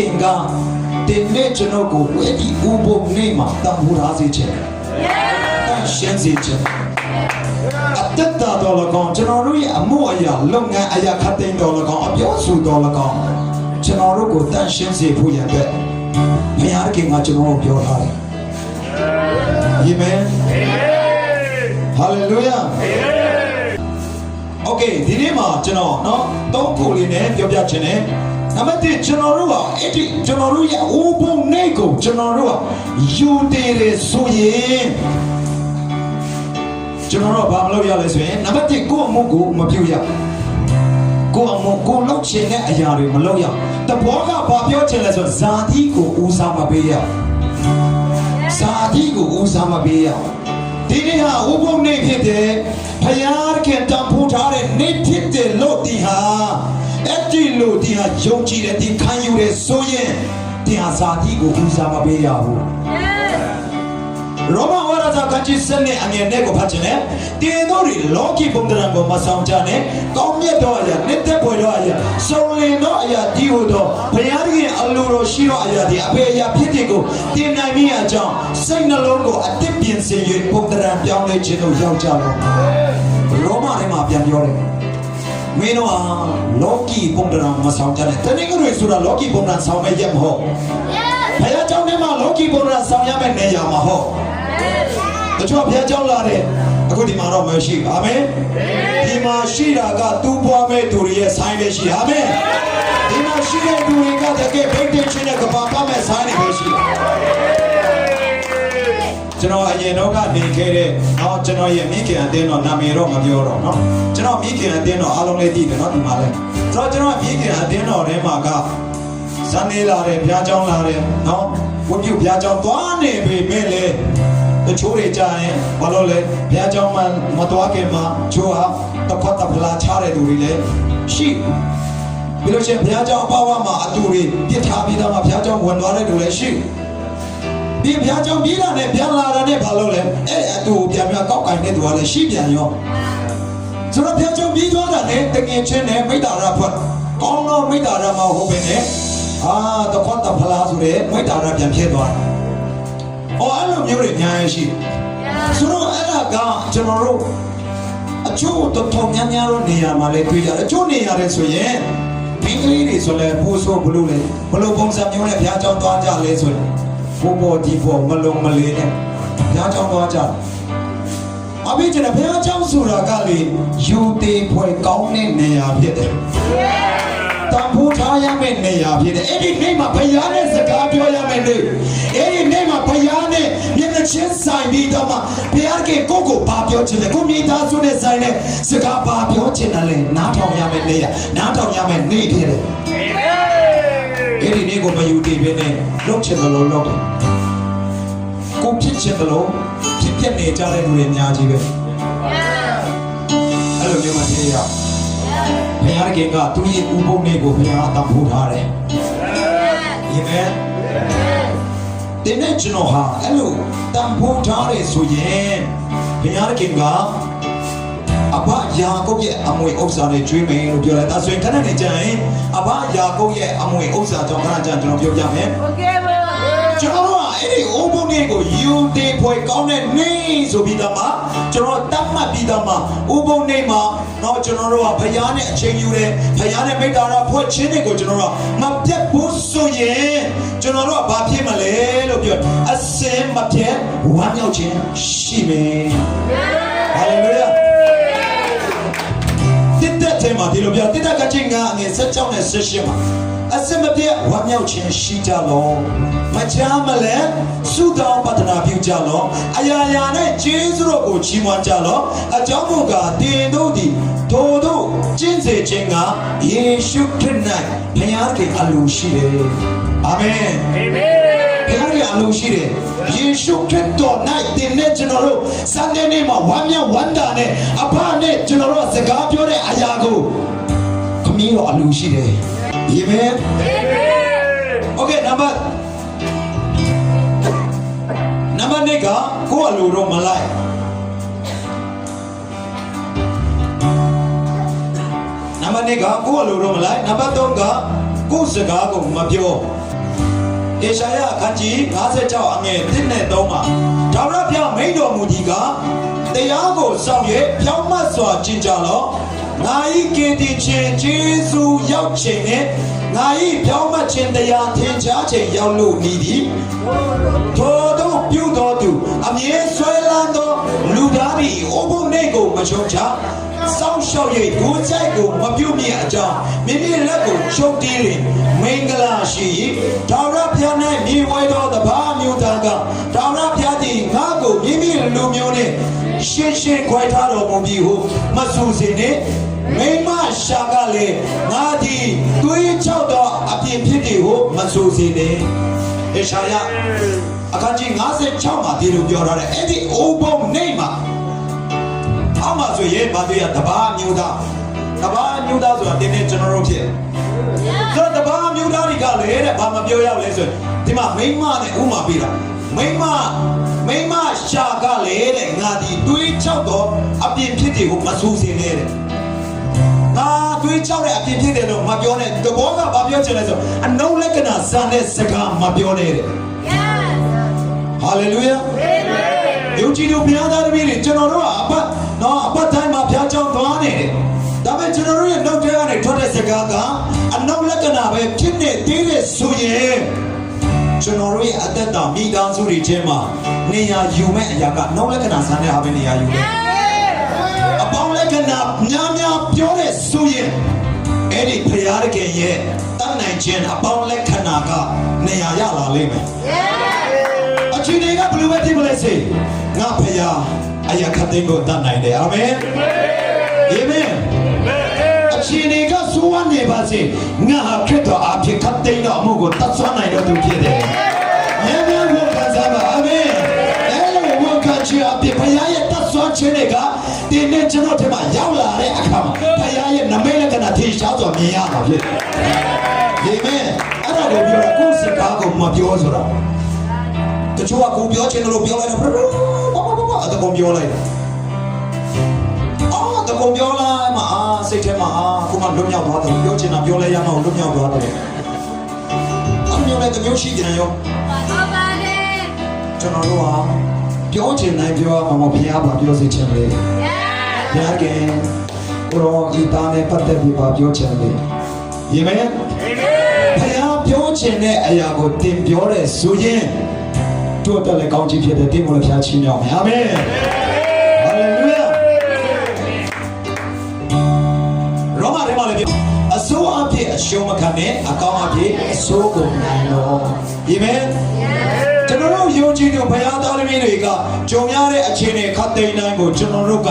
ဒီနေ့ကျွန်တော်ကိုဝေဒီဥပုသ်နေ့မှာတန်ဖိုးထားစေချင်ရှင်းစေချင်အတ္တတော်လည်းကောင်းကျွန်တော်တို့ရဲ့အမှုအရာလုပ်ငန်းအရာခတ်သိမ်းတော်လည်းကောင်းအပြောဆိုတော်လည်းကောင်းကျွန်တော်တို့ကိုတန်ရှင်းစေဖို့ရတဲ့ဘုရားခင်ကကျွန်တော်တို့ပြောထားတယ်အာမင်ဟာလေလုယာโอเคဒီနေ့မှာကျွန်တော်เนาะသုံးခုလေးနဲ့ပြောပြချင်တယ်နံပါတ်1ကျွန်တော်တို့ကအဲ့ဒီကျွန်တော်တို့ရဲ့ဥပုံနေ့ကိုကျွန်တော်တို့ကယူတည်ရဆိုရင်ကျွန်တော်တို့ဘာမလုပ်ရလဲဆိုရင်နံပါတ်1ကိုယ့်အမှုကိုမပြုတ်ရကိုယ့်အမှုကိုလုပ်ချင်တဲ့အရာတွေမလုပ်ရတဘောကဘာပြောချင်လဲဆိုဇာတိကိုဦးစားမပေးရဇာတိကိုဦးစားမပေးရဒီနေ့ဟာဥပုံနေ့ဖြစ်တယ်ဘုရားခင်တန်ဖိုးထားတဲ့နေ့ဖြစ်တယ်လို့ဒီဟာအဲ့ဒီလို့ဒီဟာယုံကြည်တဲ့ဒီခံယူတဲ့ဆိုရင်ဒီဟာဇာတိကိုဦးစားမပေးရဘူးရောမဝါရစာကကြီးစနေအငယ်နဲ့ကိုဖတ်ချင်တယ်တင်တို့တွေလောကီပုံတရံကိုမဆောင်ကြနဲ့ကောင်းမြတ်တော်အရာနှစ်သက်ဖွယ်တော်အရာစုံလင်တော်အရာဒီဟုသောဘုရားခင်အလိုတော်ရှိတော်အရာဒီအပေအရာဖြစ်တဲ့ကိုတင်နိုင်မိအကြောင်းစိတ်နှလုံးကိုအတစ်ပြင်စေ၍ပုံတရံပြောင်းလဲခြင်းတို့ရောက်ကြတော့ရောမထဲမှာပြန်ပြောတယ်မင်းတို့ဟာလောကီပုံတရံမဆောင်ကြနဲ့တနင်္ဂနွေဆိုတာလောကီပုံတရံဆောင်မဲ့ရက်မဟုတ်ဘုရားကျောင်းထဲမှာလောကီပုံတရံဆောင်ရမယ့်နေရာမှာဟုတ်တချို့ဘုရားကျောင်းလာတယ်အခုဒီမှာတော့မရှိဘူးအာမင်ဒီမှာရှိတာကသူ့ပွားမဲ့သူတွေရဲ့ဆိုင်ပဲရှိအာမင်ဒီမှာရှိတဲ့သူတွေကတကယ်ဗိတ်တင်ချင်းနဲ့ကဘာပါမဲ့ဆိုင်တွေပဲရှိကျွန်တော်အရင်တော့ကနေခဲ့တဲ့ကျွန်တော်ရဲ့မိခင်အတင်းတော့နာမည်တော့မပြောတော့เนาะကျွန်တော်မိခင်အတင်းတော့အားလုံးလေးသိတယ်เนาะဒီမှာလဲဆိုတော့ကျွန်တော်မိခင်အတင်းတော်ထဲမှာကဇန်နေလာတယ်ဘုရားကျောင်းလာတယ်เนาะဝတ်ပြုဘုရားကျောင်းသွားနေပေမဲ့လေတချို့တွေကြာရင်ဘာလို့လဲဘုရားကျောင်းမှာမသွားခင်မှာချိုးဟာတခွတ်တပလာချတဲ့သူတွေလည်းရှိပြီးလို့ရှိရင်ဘုရားကျောင်းအပေါင်းမှာအတူတွေပြစ်ထားပြီးတော့မှဘုရားကျောင်းဝင်သွားတဲ့သူလည်းရှိ ဒီဘုရားကြောင့်ပြီးတာနဲ့ပြန်လာတာနဲ့ဘာလို့လဲအဲ့အတူပြန်ပြန်ကောက်ကင်တဲ့သူကလည်းရှိပြန်ရောဆိုတော့ဘုရားကြောင့်ပြီးသွားတာနဲ့တကယ်ချင်းနဲ့မိတ္တာရဖွတ်ကောင်းတော့မိတ္တာရမဟုတ်ပဲနဲ့တခွတ်တဖလားဆိုတဲ့မိတ္တာရပြန်ဖြစ်သွားတယ်အဲ့လိုမျိုးတွေအများကြီးရှိဆိုတော့အဲ့ဒါကကျွန်တော်တို့အချို့တော်များများတော့နေရာမှာလည်းတွေ့ရတယ်အချို့နေရာတွေဆိုရင်ဘင်္ဂလီတွေဆိုလဲပိုးဆိုးဘလို့လဲဘလို့ပုံစံမျိုးနဲ့ဘုရားကျောင်းသွားကြလဲဆိုရင်ဘောဒီဘောမလုံးမလေးနဲ့ဘုရားကျောင်းသွားကြအဘိကျန်ဘုရားကျောင်းဆိုတာကလေယူသေးဖွဲ့ကောင်းတဲ့နေရာဖြစ်တယ်တန်ဖိုးထားရမယ့်နေရာဖြစ်တယ်အဲ့ဒီနေ့မှာဘုရားနဲ့စကားပြောရမယ့်နေ့အဲ့ဒီနေ့မှာဘုရားနဲ့မျက်နှာချင်းဆိုင်ပြီးတော့မှဘုရားကကိုကိုဘာပြောချင်လဲကိုမိသားစုနဲ့ဆိုင်တဲ့စကားဘာပြောချင်တယ်လဲနားထောင်ရမယ့်နေရာနားထောင်ရမယ့်နေ့ဖြစ်တယ်အဲ့ဒီနေ့ကိုမယူသေးဘဲနဲ့လုပ်ချင်တယ်လို့လုပ်တယ်ကိုဖြစ်ချင်တယ်လို့ဖြစ်ပြနေကြတဲ့လူတွေအများကြီးပဲအဲ့လိုမျိုးမှသိရဘုရားကသူ့ရဲ့ဥပုံလေးကိုဘုရားတန်ဖိုးထားတယ်အာမင်ဒီနေ့ကျွန်တော်ဟာအဲ့လိုတန်ဖိုးထားတယ်ဆိုရင်ဘုရားကအဘယာကုပ်ရဲ့အမွေဥစ္စာတွေကျွေးမယ်လို့ပြောတယ်ဒါဆိုရင်ခဏနေကြရင်အဘယာကုပ်ရဲ့အမွေဥစ္စာကြောင့်ခဏကြာကျွန်တော်ပြောပြမယ်โอเคပါကျွန်တော်ကအဲ့ဒီဥပုံလေးကိုယူသေးဖွယ်ကောင်းတဲ့နေ့ဆိုပြီးတော့မှကျွန်တော်တတ်မှတ်ပြီးတော့မှဥပုံလေးမှာတော့ကျွန်တော်တို့ကဘုရားနဲ့အချိန်ယူတယ်ဘုရားနဲ့မိတ္တာရဖွဲ့ခြင်းတွေကိုကျွန်တော်တို့မပြတ်ဘူးဆိုရင်ကျွန်တော်တို့ကဘာဖြစ်မလဲလို့ပြောအစင်မပြတ်ဝမ်းမြောက်ခြင်းရှိမယ်ဟာလေလုယာတစ်သက်ထဲမှာဒီလိုပြောတစ်သက်ကချင်းကငယ်16နဲ့18မှာအစမပြေဝမ်းမြောက်ခြင်းရှိကြလောမချမ်းမလဲသုတောင်းပတနာပြုကြလောအရာရာနဲ့ကျေးဇူးတော်ကိုချီးမွမ်းကြလောအကြောင်းမူကားတင်တို့သည်ထိုတို့ကျင့်စေခြင်းကယေရှုခရစ်၌ဘုရားကအလိုရှိတယ်အာမင်အာမင်ဘုရားကအလိုရှိတယ်ယေရှုခရစ်တော်၌တင်နဲ့ကျွန်တော်တို့စံတဲ့နေ့မှာဝမ်းမြောက်ဝမ်းသာနဲ့အဖနဲ့ကျွန်တော်တို့စကားပြောတဲ့အရာကိုခမည်းတော်အလိုရှိတယ်Amen. Okay, number 2ကကိုယ်အလိုတော့မလိုက်နံပါတ်2ကကိုယ်အလိုတော့မလိုက်နံပါတ်3ကကိုယ်စကားကိုမပြောဧရှာယအခန်းကြီး56အငယ်1နဲ့3မှာဒါဝရဘုရားမိန့်တော်မူသည်ကတရားကိုစောင့်၍ဖြောင့်မတ်စွာကျင့်ကြလော့ငါ၏ကယ်တင်ခြင်းကျေးဇူးရောက်ခြင်းနဲ့ငါ၏ဖြောင့်မတ်ခြင်းတရားထင်ရှားခြင်းရောက်လို့ဤသည်ထိုတို့ပြုတော်သူအမြဲဆွဲလန်းသောလူသားသည်အိုးဘုံနေကိုမချုံချစောင့်ရှောက်၍ဒုစရိုက်ကိုမပြုတ်မြအကြောင်းမိမိလက်ကိုချုပ်တီးရင်မင်္ဂလာရှိဒါဝရဘုရား၌မြေဝဲတော်တပါးမျိုးသားကဒါဝရဘုရားသည်ငါကိုမိမိလူမျိုးနှင့်ရှင်းရှင်းခွဲထားတော်မူပြီးဟုမဆူစေနှင့်မိမရှာကလည်းငါသည်သွေးချောက်သောအပြင်းဖြစ်သည်ဟုမဆူစေနှင့်ဧရှာယအခန်းကြီး56မှာဒီလိုပြောထားတယ်အဲ့ဒီအိုးပုံနေမှာအောက်မှာဆိုရင်ဗာတွေ့ရတပါးမျိုးသားဆိုတာတင်းနေကျွန်တော်တို့ဖြစ်ဆိုတော့တပါးမျိုးသားတွေကလည်းတဲ့ဘာမပြောရလဲဆိုရင်ဒီမှာမိမနဲ့ဥမာပြတာမိမရှာကလည်းတဲ့ငါဒီတွေးချောက်တော့အပြင်းဖြစ်တယ်ကိုမဆူစင်နဲ့တဲ့ငါတွေးချောက်တဲ့အပြင်းဖြစ်တယ်လို့မပြောနဲ့တဘောကဘာပြောချင်လဲဆိုအနုလက္ခဏာစံတဲ့စကားမပြောနဲ့တဲ့ ဟာလေလုယာယုံကြည်သူဘုရားသားသမီးတွေကျွန်တော်တို့ကအပတ်တိုင်းမှာဘုရားကြောင်းသွားနေတယ်ဒါပေမဲ့ကျွန်တော်တို့ရဲ့နှုတ်ထဲကနေထွက်တဲ့စကားကအနုလက္ခဏာပဲဖြစ်နေသေးတယ်ဆိုရင်ကျွန်တော်တို့ရဲ့အသက်တာမိသားစုတွေထဲမှာနေရာယူမဲ့အရာကနှုတ်လက္ခဏာဆန်းတဲ့အားပဲနေရာယူတယ်အပေါင်းလက္ခဏာများပြောတဲ့ဆိုရင်အဲ့ဒီဘုရားရဲ့တတ်နိုင်ခြင်းအပေါင်းလက္ခဏာကနေရာရလာလိမ့်မယ်အချိန်တွေကဘယ်လိုပဲဖြစ်မလဲစေငါဖယားအရာခတ်တဲ့ကိုတတ်နိုင်တယ်အာမင်အာမင်အချိန်တွေကဆိုးဝါးနေပါစေငါဟာခရစ်တော်အဖြစ်ခတ်တဲ့တော်မှုကိုတတ်ဆွမ်းနိုင်တော်သူဖြစ်တယ်ယေဘုရားကိုခံစားပါအာမင်အဲ့လိုဝန်ခံခြင်းအဖြစ်ဖယားရဲ့တတ်ဆွမ်းခြင်းတွေကဒီနေ့ကျွန်တော်ထင်မှာရောက်လာတဲ့အခါမှာဖယားရဲ့နမိတ်လက္ခဏာထင်ရှားစွာမြင်ရမှာဖြစ်တယ်အာမင်အဲ့ဒါကိုပြောတာကိုယ်စကားကိုမပြောဆိုတာ တချို့ကကိုပြောချင်တယ်လို့ပြောလိုက်တော့အတကုံပြောလိုက်တကုံပြောလိုက်မှာစိတ်ထဲမှာခုမှလွတ်မြောက်သွားတယ်ပြောချင်တာပြောလဲရမှာလွတ်မြောက်သွားတယ်အမျိုးနဲ့တမျိုးရှိကြတယ်ရောဟုတ်ပါတယ်ကျွန်တော်တို့ဟာပြောချင်တိုင်းပြောမှာမဟုတ်ဘုရားပါပြောစေချင်တယ်ဘုရားကကိုရောဤသားနဲ့ပတ်သက်ပြီးပါပြောချင်တယ်ယေမန်ဘုရားပြောချင်တဲ့အရာကိုတင်ပြောတဲ့ဆိုရင်တို့တက်လည်းကောင်းချီးဖြစ်တဲ့တင်းမလို့ဘုရားချီးမြှောက်မယ်အာမင်ဟာလေလုယာရောမထဲမှာလည်းအစိုးအဖြစ်အရှုံးမခံနဲ့အကောင်းအဖြစ်အစိုးကိုနိုင်တော့ယေမန်ကျွန်တော်တို့ယုံကြည်သူဘုရားသားသမီးတွေကကြုံရတဲ့အခြေအနေခတ်သိမ်းတိုင်းကိုကျွန်တော်တို့က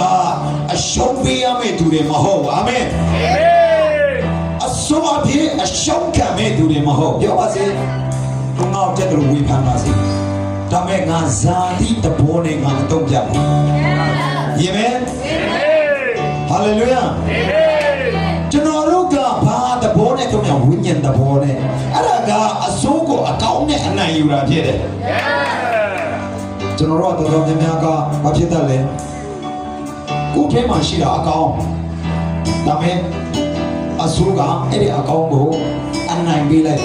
အရှုံးပေးရမယ့်သူတွေမဟုတ်ဘူးအာမင်အစိုးအဖြစ်အရှုံးခံမယ့်သူတွေမဟုတ်ပြောပါစေဘုငါ့တက်လို့ဝေဖန်ပါစေဒါမဲ့ငါဇာတိတဘောနဲ့ငါအတော့ပြဘူးယေမန်ဟာလေလုယာကျွန်တော်တို့ကဘာတဘောနဲ့တော့ဝိညာဉ်တဘောနဲ့အဲ့ဒါကအစိုးကိုအကောင်းနဲ့အနိုင်ယူတာဖြစ်တယ်ကျွန်တော်တို့တော်တော်များများကဘာဖြစ်တတ်လဲကိုယ်ထဲမှာရှိတာအကောင်းဒါမဲ့အစိုးကအဲ့ဒီအကောင်းကိုအနိုင်ပေးလိုက်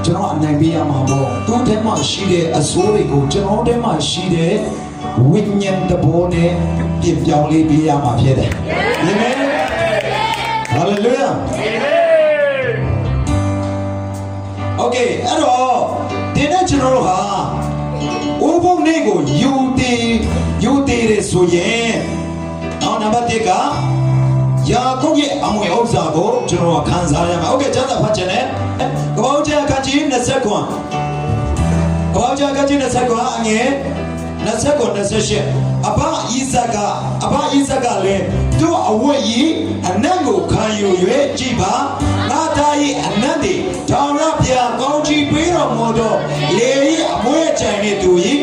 ကျွန်တော်အနိုင်ပေးရမှာပေါ့သူ့ထဲမှာရှိတဲ့အစိုးတွေကိုကျွန်တော်ထဲမှာရှိတဲ့ဝိညာဉ်တဘောနဲ့ပြင်ပြောင်းလေးပေးရမှာဖြစ်တယ်အာမင်ဟာလေလုယာโอเคအဲ့တော့ဒီနေ့ကျွန်တော်တို့ဟာဥပုံနေ့ကိုယူတည်တယ်ဆိုရင်နောက်နံပါတ်1ကယာကုပ်ရဲ့အမွေဥစ္စာကိုကျွန်တော်ခံစားရမှာโอเคကျမ်းစာဖတ်ခြင်းနဲ့ကပ္ပဦးကျမ်းအခန်းကြီး20ခွန်ကပ္ပဦးကျမ်းအခန်းကြီး20ခွန်အငယ်20ခွန်28အဘဣဇက်ကလည်းသူ့အဝတ်ဤအနတ်ကိုခံယူ၍ကြည်ပါငါသား၏အနတ်သည်ထောင်ရပြကောင်းချီးပေးတော်မူသောလေ၏အမွေကြိုင်နှင့်သူ၏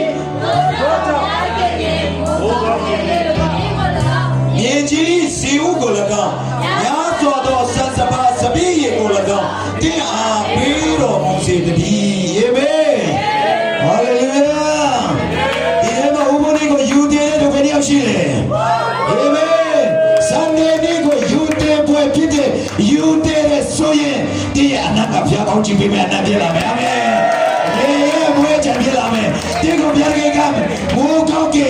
မြင်ကြီးစီဦးကို၎င်းညာစွာသောဆန်စပါစပည့်ရေကို၎င်းတင်းအားပေးတော်မူစေတည်းယေမန်ဟာလေလုယာဒီမှာဥပဒေကိုယူတယ်လို့ဘယ်နည်းရှိလဲယေမန်စံနေဒီကိုယူတယ်ပွဲဖြစ်တယ်ယူတယ်ဆိုရင်ဒီအနာကဖျားကောင်းချီးပေးမယ်အနာပြလာမယ်အာမင်လေဘွေးချင်ပြလာမယ်ဒီကိုပြရခဲ့ကမယ်ဘိုးကောင်းကဲ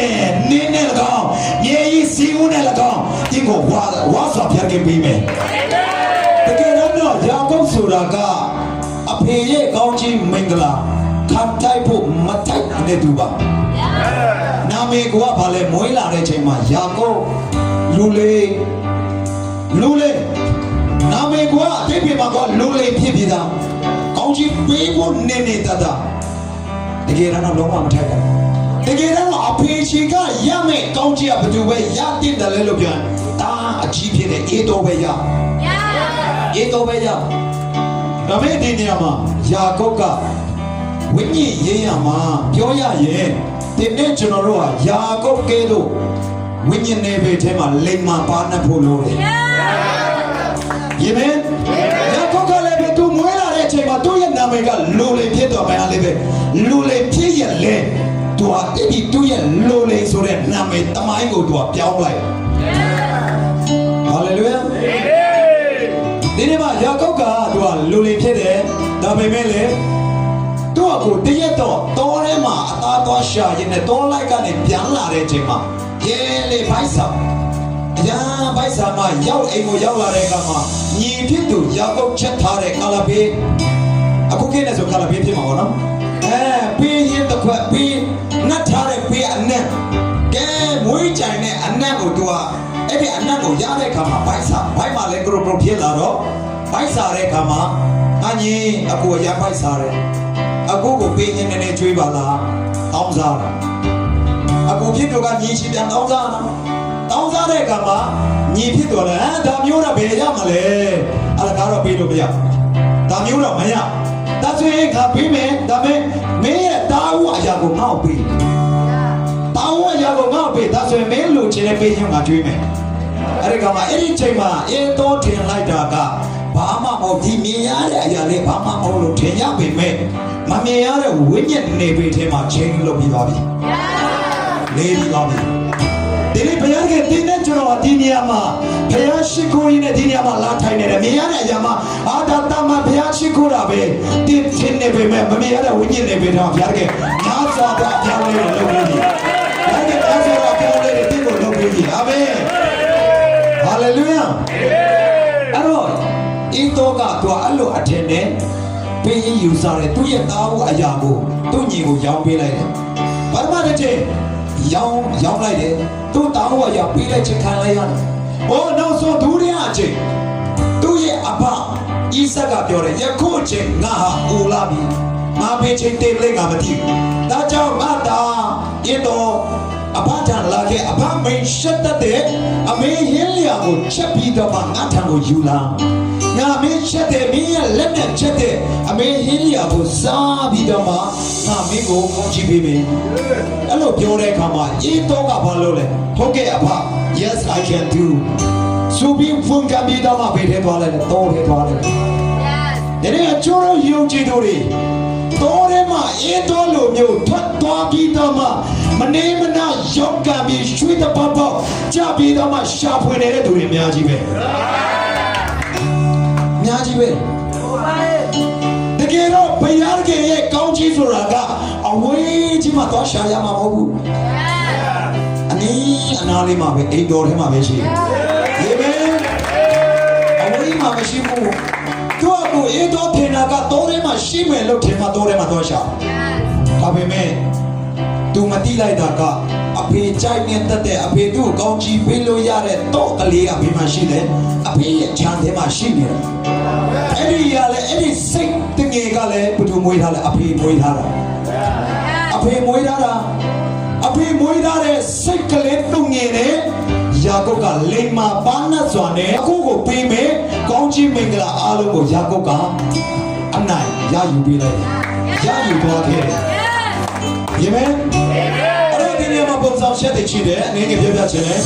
နင်းနဲ့၎င်းရေကြီးစီဦးနဲ့၎င်းဒီကိုဝါစွာပြခဲ့ပေးမယ်တကယ်တော့ယာကုပ်ဆိုတာကအဖေရဲ့ကောင်းချီးမင်္ဂလာခံတိုက်ဖို့မတိုက်တဲ့သူပါနာမည်ကဘာလဲမွေးလာတဲ့ချိန်မှာယာကုပ်လူလေးနာမည်ကအတိတ်ပြမှာကလူလေးဖြစ်ပြီးသားကောင်းချီးပေးဖို့နေတတ်တာတကယ်တော့လုံးဝမထိုက်ဘူးတကယ်တော့အဖေရှိကရမယ်ကောင်းချီးကဘယ်သူပဲရတင်တယ်လဲလို့ပြောတာအကြီးဖြစ်တဲ့အေးတော်ပဲရအေးတော်ပဲရဒါပေမဲ့ဒီနေရာမှာယာကုပ်ကဝိညာဉ်ရေးရမှာပြောရရင်ဒီနေ့ကျွန်တော်တို့ဟာယာကုပ်ကဲလို့ဝိညာဉ်နယ်ပယ်ထဲမှာလိမ္မာပါနှပ်ဖို့လိုတယ်ယေမန်ယာကုပ်ကလည်းပဲသူမွေးလာတဲ့အချိန်မှာသူ့ရဲ့နာမည်ကလူလေးဖြစ်တော်မယ်လည်းပဲလူလေးဖြစ်ရလေသူဟာဒီသူ့ရဲ့လူလေးဆိုတဲ့နာမည်တမိုင်းကိုသူကပြောင်းလိုက်ဟာလေလုယာဒီနေ့မှာယာကုပ်ကသူကလူလေးဖြစ်တယ်ဒါပေမဲ့လေသူ့ကိုတရက်တော့တောထဲမှာအသားသွားရှာရင်းနဲ့တောလိုက်ကနေပြန်လာတဲ့အချိန်မှာရဲလေဖိုက်ဆောင်အရာဖိုက်ဆောင်မှာရောက်အိမ်ကိုရောက်လာတဲ့အခါမှာညီဖြစ်သူယာကုပ်ချက်ထားတဲ့ကာလာဘေးအခုကိနေဆိုကာလာဘေးဖြစ်မှာပေါ့နော်ပေးရင်တစ်ခွက်ပေးငတ်ထားတဲ့ပေးအနက်ကဲမွေးကြိုင်တဲ့အနက်ကိုသူကအဲ့ဒီအနက်ကိုရတဲ့အခါမှာဖိုက်မှာလည်းကရုဖြစ်လာတော့ဖိုက်စားတဲ့အခါမှာအညီအကိုရဖိုက်စားတယ်အကိုကိုပေးရင်လည်းကျွေးပါလားတောင်းစားတာအကိုဖြစ်တော့ကညီရှိတယ်တောင်းစားတာတောင်းစားတဲ့အခါမှာညီဖြစ်တော့လည်းဒါမျိုးတော့ဘယ်ရမလဲအဲ့ဒါကတော့ပေးလို့မရဒါမျိုးတော့မရဒါဆိုရင်ခါပေးမယ်ဒါပေမဲ့မင်းရဲ့တာဝအရာကိုငေါ့ပေးတာဝအရာကိုငေါ့ပေးဒါဆိုရင်မင်းလူချင်းနဲ့ပေးရင်ငါကျွေးမယ်အဲ့ဒီကမှအဲ့ဒီချိန်မှာအေးတော့ထင်လိုက်တာကဘာမှမဟုတ်ဒီမြင်ရတဲ့အရာလေးဘာမှမဟုတ်လို့ထင်ရပေမဲ့ မမြင်ရတဲ့ဝိညာဉ်နေပေထဲမှာချင်းလုပ်ပြီးပါပြီနေပြီးပါပြီဒီနေ့ဘုရားကတင်းတဲ့ကျွန်တော်ဒီနေရာမှာဘုရားရှိခိုးရင်းနဲ့ဒီနေရာမှာလာထိုင်နေတယ်မြင်ရတဲ့အရာမှာအာဒါတမဘုရားရှိခိုးတာပဲတင်းချင်းနေပေမဲ့မမြင်ရတဲ့ဝိညာဉ်နေပေထဲမှာဘုရားကညာစွာတော့ပြောင်းလဲလုပ်ပြီးပြီဘုရားကညာစွာတော့ပြောင်းလဲတင်းကိုလုပ်ပြီးပြီအာမင်ဟာလေလုယာအဲ့တော့ဤတော့ကသူအဲ့လိုအထင်နဲ့ပေးယူစားတယ်သူ့ရဲ့သားဦးအရာကိုသူ့ညီကိုရောင်းပေးလိုက်တယ်ဘာမှတည်းရောင်းလိုက်တယ်သူ့သားဦးအရာပေးလိုက်ချင်ခံလိုက်ရတယ်။အော်နောက်ဆုံးဒုတိယအချိန်သူ့ရဲ့အဖဣဆက်ကပြောတယ်ယခုအချိန်ငါဟာအိုလာပြီငါပေးချိန်တေးလေးကမသိဘူး။ဒါကြောင့်ငါသားဤတော့အဖထံလာခဲ့အဖမိန်ရှက်တဲ့အမေဟင်းလျာကိုချက်ပြီးတော့မှငါထံကိုယူလာငါမင်းချက်တဲ့မင်းရဲ့လက်နဲ့ချက်တဲ့အမေဟင်းလျာကိုစားပြီးတော့မှငါမင်းကိုကောင်းချီးပေးမယ်အဲ့လိုပြောတဲ့အခါမှာဤတော့ကဘာလို့လဲဟုတ်ကဲ့အဖ yes I can do ဆိုပြီးဖုန်ကံပြီးတော့မှဖေးထဲသွားလိုက်တယ်တော့ထဲသွားလိုက်တယ် yes ဒီနေ့အကျိုးရုံကြည်တို့တွေတော်ထဲမှာအေးတော်လိုမျိုးထွက်သွားပြီးတော့မှမနေမနာရောက်ကံပြီးရွှေတပတ်ပေါက်ကြပြီးတော့မှရှာဖွေနေတဲ့သူတွေအများကြီးပဲအများကြီးပဲတကယ်တော့ဘုရားကရဲ့ကောင်းချီးဆိုတာကအဝေးကြီးမှသွားရှာရမှာမဟုတ်ဘူးအနီးအနားလေးမှာပဲအိမ်တော်ထဲမှာပဲရှိတယ်ဒီပဲအဝေးမှာမရှိဘူးသူကကိုအေးတော်ထင်တာကတော်ထဲမှာရှိမယ်လို့ထင်မှတော်ထဲမှာသွားရှာဒါပေမဲ့သူမတိလိုက်တာကအဖေကြိုက်နေတတ်တဲ့အဖေသူ့ကိုကောင်းချီးပေးလို့ရတဲ့တော့ကလေးအဖေမှာရှိတယ်အဖေရဲ့ခြံထဲမှာရှိနေတယ်အဲ့ဒီရလဲအဲ့ဒီစိတ်တငယ်ကလည်းဘယ်သူမွေးထားလဲအဖေမွေးထားတာအဖေမွေးထားတာအဖေမွေးထားတဲ့စိတ်ကလေးတုံငယ်တဲ့ယာကုပ်ကလိမ္မာပါနတ်စွာနဲ့အခုကိုပေးမယ်ကောင်းချီးမင်္ဂလာအားလုံးကိုယာကုပ်ကအနိုင်ရယူပေးလိုက်ရယူသွားခဲ့တယ်ယေမန်အဲ့ဒီနေရာမှာပုံဆောင်ရှက်တဲ့ချီတယ်အနေနဲ့ပြောပြချင်တယ်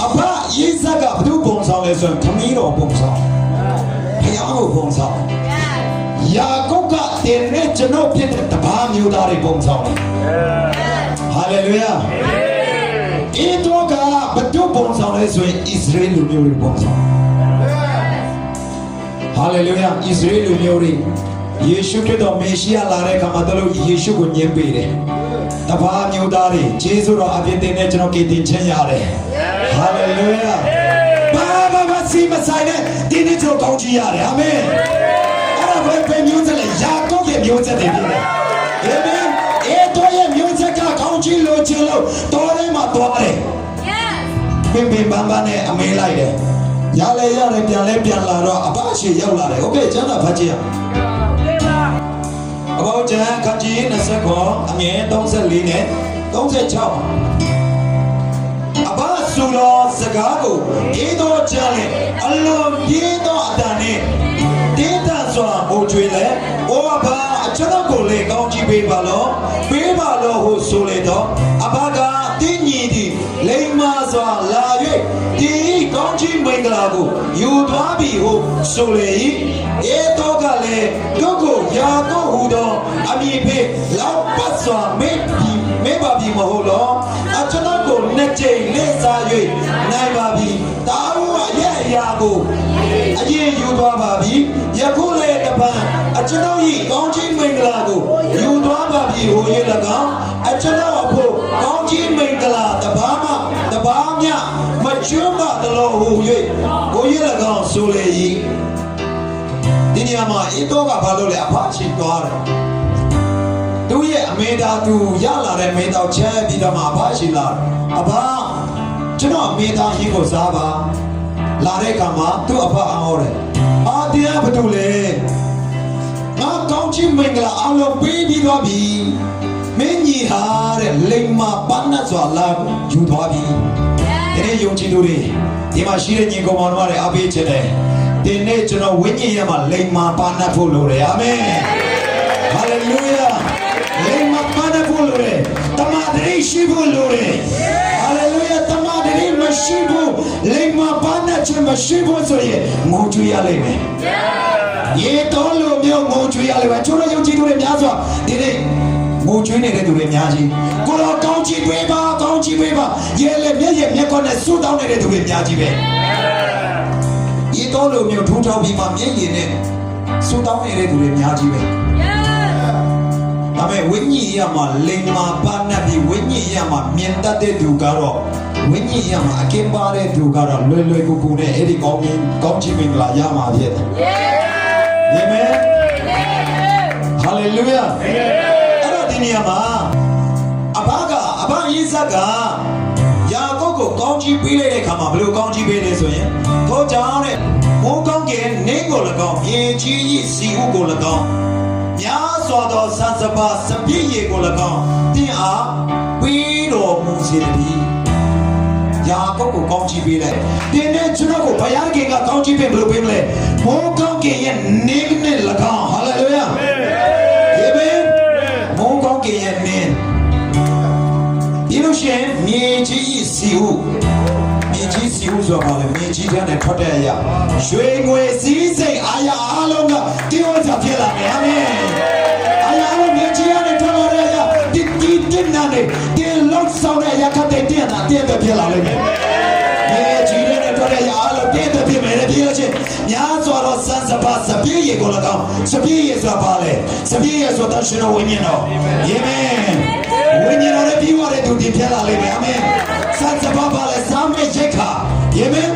အဖယေဇက်ကဘသူပုံဆောင်လဲဆိုရင်ခမည်းတော်ပုံဆောင်ဘုရားကိုပုံဆောင်ယာကုပ်ကတင်နဲ့ကျွန်တော်ပြတဲ့တပါးမျိုးသားတွေပုံဆောင်တယ်ဟာလေလုယာဤတော့ကဘသူပုံဆောင်လဲဆိုရင်ဣသရေလလူမျိုးတွေပုံဆောင်ဟာလေလုယာဣသရေလလူမျိုးတွေယေရှုခရစ်တော်မေရှိယလာတဲ့အခါမှာတို့ယေရှုကိုညှင်းပေးတယ်တပါးမျိုးသားတွေဂျေဇုတော်အပြည့်တင်နဲ့ကျွန်တော်ကေတင်ချင်းရတယ်ဟာလေလုယာဘာစီမဆိုင်တဲ့ဒီနေ့ကျွန်တော်ကောင်းချီးရတယ်အာမင်အဲ့ဒါပဲမျိုးဆက်လေယာကုပ်ရဲ့မျိုးဆက်တွေဖြစ်တယ်အာမင်အဲ့တော့ရဲ့မျိုးဆက်ကကောင်းချီးလို့ချင်လို့တော်ထဲမှာသွားတယ်ပင်ပန်းပန်းနဲ့အမေးလိုက်တယ်ရလဲရတယ်ပြန်လဲပြန်လာတော့အပအရှိရောက်လာတယ်โอเคကျန်တာဖတ်ကြည့်အဘောကျန်ခန်းကြီး20ခေါ်အငယ်34နဲ့36အဘဆူတော်စကားကိုအေးတော်ကြလေအလွန်ပြေးသောအတန်နဲ့တင်းတန်စွာဟိုကျွေးလေဩအဘကျွန်တော်ကိုလေကောင်းကြည့်ပေးပါလို့ပေးပါလို့ဟိုဆိုလေတော့အဘကတင်းညီသည်လိမ္မာစွာလာ၍ဒီကောင်းချီးမင်္ဂလာကိုယူသွားပြီဟိုဆိုလေ၏အေးတော်ကလည်းတို့ကိုယာကုပ်ဟူသောအမည်ပေးလောက်ပတ်စွာမေပါပြီမဟုတ်တော့အကျွန်တော်ကိုနှစ်ကြိမ်လေးစား၍နိုင်ပါပြီတာဝရရဲ့အရာကိုအရင်ယူသွားပါပြီယခုလေတပံအကျွန်တော်ဤကောင်းချီးမင်္ဂလာကိုယူသွားပါပြီဟို၍၎င်းအကျွန်တော်အဖို့ကောင်းချီးမင်္ဂလာတပါးမြမကျွမ်းပါတလို့ဟို၍ကို၍၎င်းဆိုလေ၏ဒီနေရာမှာဤတော့ကဘာလို့လဲအဖချီသွားတယ်သူရဲ့အမေသားသူရလာတဲ့မေသားချဲပြီးတော့မှအဖရှိလာအဖကျွန်တော်အမေသားဟင်းကိုစားပါလာတဲ့အခါမှာသူ့အဖအော်တယ်အာတရားဘာလို့လဲငါကောင်းချီးမင်္ဂလာအလုံးပေးပြီးသွားပြီမင်းကြီးဟာတဲ့လိမ္မာပန်းနဲ့စွာလာယူသွားပြီဒီနေ့ယုံကြည်သူတွေဒီမှာရှိတဲ့ညီကောင်မောင်တို့တွေအားပေးချင်တယ်ဒီနေ့ကျွန်တော်ဝိညာဉ်ရမှာလိမ္မာပန်းနဲ့ဖို့လိုတယ်အာမင်ဟာလေလုယာလိမ္မာပန်းနဲ့ဖို့လိုတယ်တမန်တော်ရှိဖို့လိုတယ်ဟာလေလုယာတမန်တော်မရှိဖို့လိမ္မာပန်းနဲ့ခြင်းမရှိဖို့ဆိုရင်ငိုကြွေးရလိမ့်မယ် ရေတော်လိုမျိုးငုံချွေရလေပဲချိုးတော့ယုံကြည်သူတွေများစွာဒီနေ့ငိုချွေးနေတဲ့သူတွေအများကြီးကိုတော်ကောင်းချီးပေးပါကောင်းချီးပေးပါရဲလေမျက်ရည်မျက်ခွန်းနဲ့ဆူတောင်းနေတဲ့သူတွေအများကြီးပဲရေတော်လိုမျိုးထူထောင်ပြီးမှမျက်ရည်နဲ့ဆူတောင်းနေတဲ့သူတွေအများကြီးပဲဒါပေမဲ့ဝိညာဉ်ရမှာလိမ်မာပါဏတ်ပြီးဝိညာဉ်ရမှာမြင်တတ်တဲ့သူကတော့ဝိညာဉ်ရမှာအကင်းပါတဲ့သူကတော့လွယ်လွယ်ကူကူနဲ့အဲ့ဒီကောင်းချီးမင်္ဂလာရမှာဖြစ်တယ်အာမင်ဟာလေလုယာအဲ့တော့ဒီနေရာမှာအဘယေဇက်ကယာကုပ်ကိုကောင်းချီးပေးလိုက်တဲ့အခါမှာဘယ်လိုကောင်းချီးပေးလဲဆိုရင်ထိုကြောင့်တဲ့မိုးကောင်းကင်နေကို၎င်းမြေကြီး၏စီဥကို၎င်းများစွာသောဆန်စပါစပြည့်ရေကို၎င်းတင်းအားပေးတော်မူစေတည်းယာကုပ်ကိုကောင်းချီးပေးလိုက်ဒီနေ့ကျွန်တော်ကိုဘုရားခင်ကကောင်းချီးပေးဘယ်လိုပေးမလဲမိုးကောင်းကင်ရဲ့နေနဲ့၎င်းဟာလေလုယာအာမင်မိုးကောင်းကင်ရဲ့နေဒီလိုရှင်မြေကြီးစီဥမြေကြီးစီဥဆိုပါလေမြေကြီးတဲ့ထွက်တဲ့အရာရွှေငွေစည်းစိမ်အားရအားလုံးကဒီဥစ္စာဖြစ်လာမယ်အာမင်အားရအားလုံးမြေကြီးနဲ့ထွက်လာတဲ့အရာဒီတင်နာနေဒီလောက်ဆောင်တဲ့အရာကတည်းကတင်ပဲဖြစ်လာလိမ့်မယ်မြေကြီးနဲ့ထွက်တဲ့အရာအားလုံးတင်ပဲဖြစ်မယ်လေပြီးလို့ချင်းများစွာသောစံစပါစပြည့်ရေကို၎င်းစပြည့်ရေဆိုတာပါလေစပြည့်ရေဆိုတာရှင်တော်ဝိညာဉ်တော်အာမင်ဝိညာဉ်တော်ရဲ့ပြီးွားတဲ့သူဒီဖြစ်လာလိမ့်မယ်အာမင်စံစပါပါလေစာမေရိတ်ခါအာမင်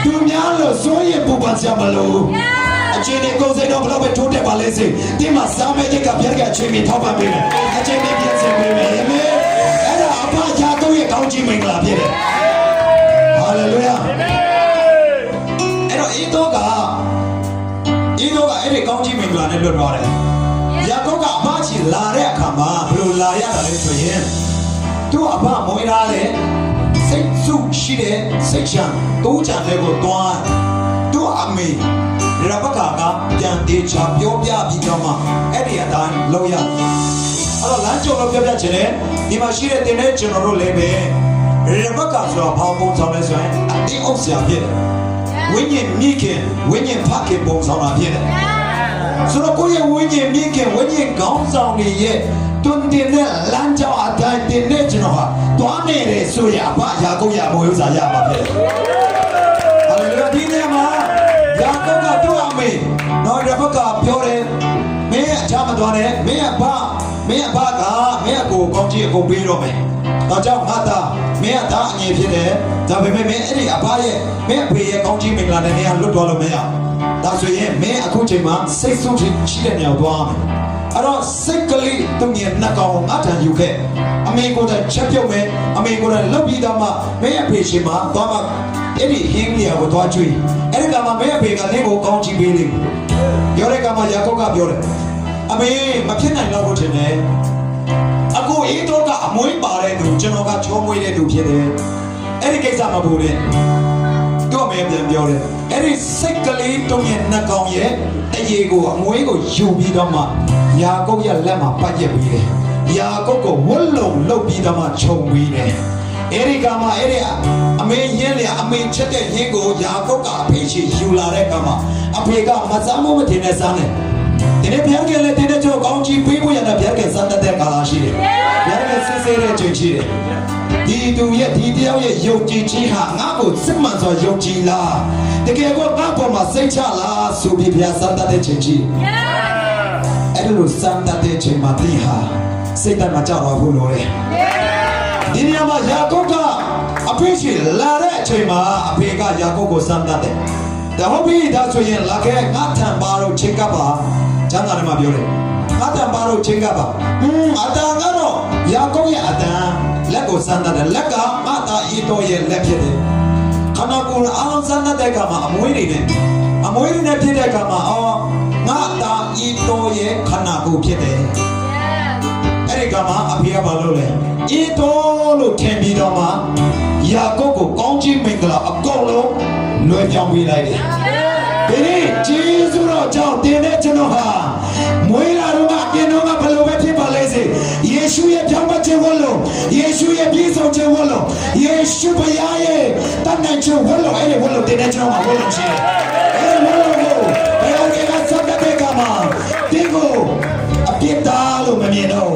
သူများလို့စိုးရင်ပူပန်ကြမလို့အချင်းတွေကိုယ်စိတ်တော့ဘလို့ပဲထိုးတက်ပါလေစေဒီမှာစာမေရိတ်ကပြက်ကအချင်းတွေထောက်ပံ့ပေးမယ်အချင်းတွေပြည့်စုံပေးမယ်အာမင်အဲ့ဒါအဖယာတော့ရဲ့ကောင်းချီးမင်္ဂလာဖြစ်တယ်ဟာလေလုယာအဲ့တော့ဤတော့ကအဲ့ဒီကောင်းချီးမင်္ဂလာနဲ့လွတ်သွားတယ်ယာကုပ်ကအဖချီလာတဲ့အခါမှာဘယ်လိုလာရတာလဲဆိုရင်သူ့အဖမွေးထားတဲ့စိတ်ဆုရှိတဲ့စိတ်ချမ်းတိုးချမ်းတဲ့ကိုတွားသူ့အမေရဘကာကပြန်တေချာပြောပြပြီးတော့မှအဲ့ဒီအတိုင်းလုပ်ရအဲ့တော့လမ်းကြုံလို့ပြောပြချင်တယ်ဒီမှာရှိတဲ့တင်တဲ့ကျွန်တော်တို့လည်းပဲရဘကာဆိုတော့ဘောင်းပုံဆောင်လဲဆိုရင်အတင်းအုပ်ဆရာဖြစ်တယ်ဝိညာဉ်မိခင်ဝိညာဉ်ဖခင်ပုံဆောင်တာဖြစ်တယ်ဆိုတော့ကိုယ့်ရဲ့ဝိညာဉ်မိခင်ဝိညာဉ်ခေါင်းဆောင်တွေရဲ့တွင်တင်တဲ့လမ်းကြောင်းအတိုင်းတင်တဲ့ကျွန်တော်ဟာတွားနေတယ်ဆိုရအဖယာကုပ်ရမိုးဥစားရပါဖြစ်တယ်ဟာလေလုယာဒီနေ့မှာယာကုပ်ကသူ့အမေနော်ရဘကပြောတယ်မင်းအချမသွားနဲ့မင်းအဖကမင်းအကိုကောင်းကြီးအကုန်ပေးတော့မယ်တော့ကြောင့်ငါသားမင်းအသားအငယ်ဖြစ်တယ်ဒါပေမဲ့မင်းအဲ့ဒီအဖရဲ့မင်းအဖေရဲ့ကောင်းကြီးမင်္ဂလာနဲ့မင်းကလွတ်သွားလို့မရဒါဆိုရင်မင်းအခုချိန်မှာစိတ်ဆုံးရှိတဲ့နေရာသွားမယ်အဲ့တော့စိတ်ကလေးသူ့ရဲ့နှကောင်ငါတန်ယူခဲ့အမေကိုယ်တိုင်ချက်ပြုတ်မယ်အမေကိုယ်တိုင်လှုပ်ပြီးတော့မှမင်းအဖေရှင်မှာသွားမှအဲ့ဒီဟင်းကြီးကိုသွားကျွေးအဲ့ဒီကမှမင်းအဖေကနေကိုကောင်းချီးပေးလိမ့်ပြောတဲ့ကမှယာကုပ်ကပြောတယ်အမေမဖြစ်နိုင်တော့ဘူးထင်တယ်အခုအေးတော့ကအမွေးပါတဲ့သူကျွန်တော်ကချောမွေးတဲ့သူဖြစ်တယ်အဲ့ဒီကိစ္စမဘူးတဲ့တော့မင်းပြန်ပြောတယ်အဲ့ဒီစိတ်ကလေးတုံးရဲ့နှကောင်ရဲ့အရေးကိုအမွေးကိုယူပြီးတော့မှယာကုပ်ရဲ့လက်မှာပတ်ရက်ပြီးတယ်ယာကုပ်ကိုဝတ်လုံလှုပ်ပြီးတော့မှခြုံပြီးတယ်အဲ့ဒီကမှအဲ့ဒီအမေရင်းလေအမေချက်တဲ့ရင်းကိုယာကုပ်ကအဖေရှိယူလာတဲ့ကမှအဖေကမစားမတင်နဲ့စားနေဒီနေ့ပြန်ကြလေဒီနေ့ကျွန်တော်ကောင်းချီးပေးဖို့ရတဲ့ပြန်ကြစတဲ့ကာလရှိတယ်ပြန်ကြစစ်စစ်တဲ့ချိန်ရှိတယ်ဒီသူရဲ့ဒီတယောက်ရဲ့ယုံကြည်ခြင်းဟာငါ့ကိုစစ်မှန်စွာယုံကြည်လားတကယ်ကိုငါ့ပေါ်မှာစိတ်ချလားဆိုပြီးဘုရားစတဲ့ချိန်ရှိအဲ့လိုစတဲ့ချိန်မှာဒီဟာစိတ်တမကြောက်တော့ဘူးလို့လေဒီနေရာမှာယာကုပ်ကအဖေရှိလာတဲ့အချိန်မှာအဖေကယာကုပ်ကိုစတဲ့ဒါဟုတ်ပြီဒါဆိုရင်လာခဲ့ငါထံပါတော့ချိန်ကပ်ပါကျမ်းစာထဲမှာပြောတယ်ငါထံပါတော့ချိန်ကပ်ပါအတန်ကတော့ယာကုပ်ရဲ့အတန်လက်ကိုစမ်းတဲ့လက်ကငါသားဤတော်ရဲ့လက်ဖြစ်တယ်ခန္ဓာကိုယ်အားလုံးစမ်းတဲ့အခါမှာအမွေးတွေနဲ့ဖြစ်တဲ့အခါမှာငါသားဤတော်ရဲ့ခန္ဓာကိုယ်ဖြစ်တယ်အဲ့ဒီကမှာအဖေကဘာလုပ်လဲဤတော်လို့ထင်ပြီးတော့မှယာကုပ်ကိုကောင်းချီးမင်္ဂလာအကုန်လုံးလွှဲပြောင်းပေးလိုက်တယ်ဒီနေ့ဂျေဇုတော်ကြောင့်တင်တဲ့ကျွန်တော်ဟာမွေးလာတော့ကပြင်တော့ကဘယ်လိုပဲဖြစ်ပါလဲစေယေရှုရဲ့ပြောင်းလဲခြင်းဝတ်လို့ယေရှုရဲ့ပြည့်စုံခြင်းဝတ်လို့ယေရှုဘုရားရဲ့တန်တဲ့ခြင်းဝတ်လို့အဲ့ဒီဝတ်လို့တင်တဲ့ကျွန်တော်မှာဝတ်လို့ရှိတယ်အဲ့ဒီဝတ်လို့ကိုဘယ်လိုကစတဲ့ မှာတင်းကိုအပြစ်သားလို့မမြင်တော့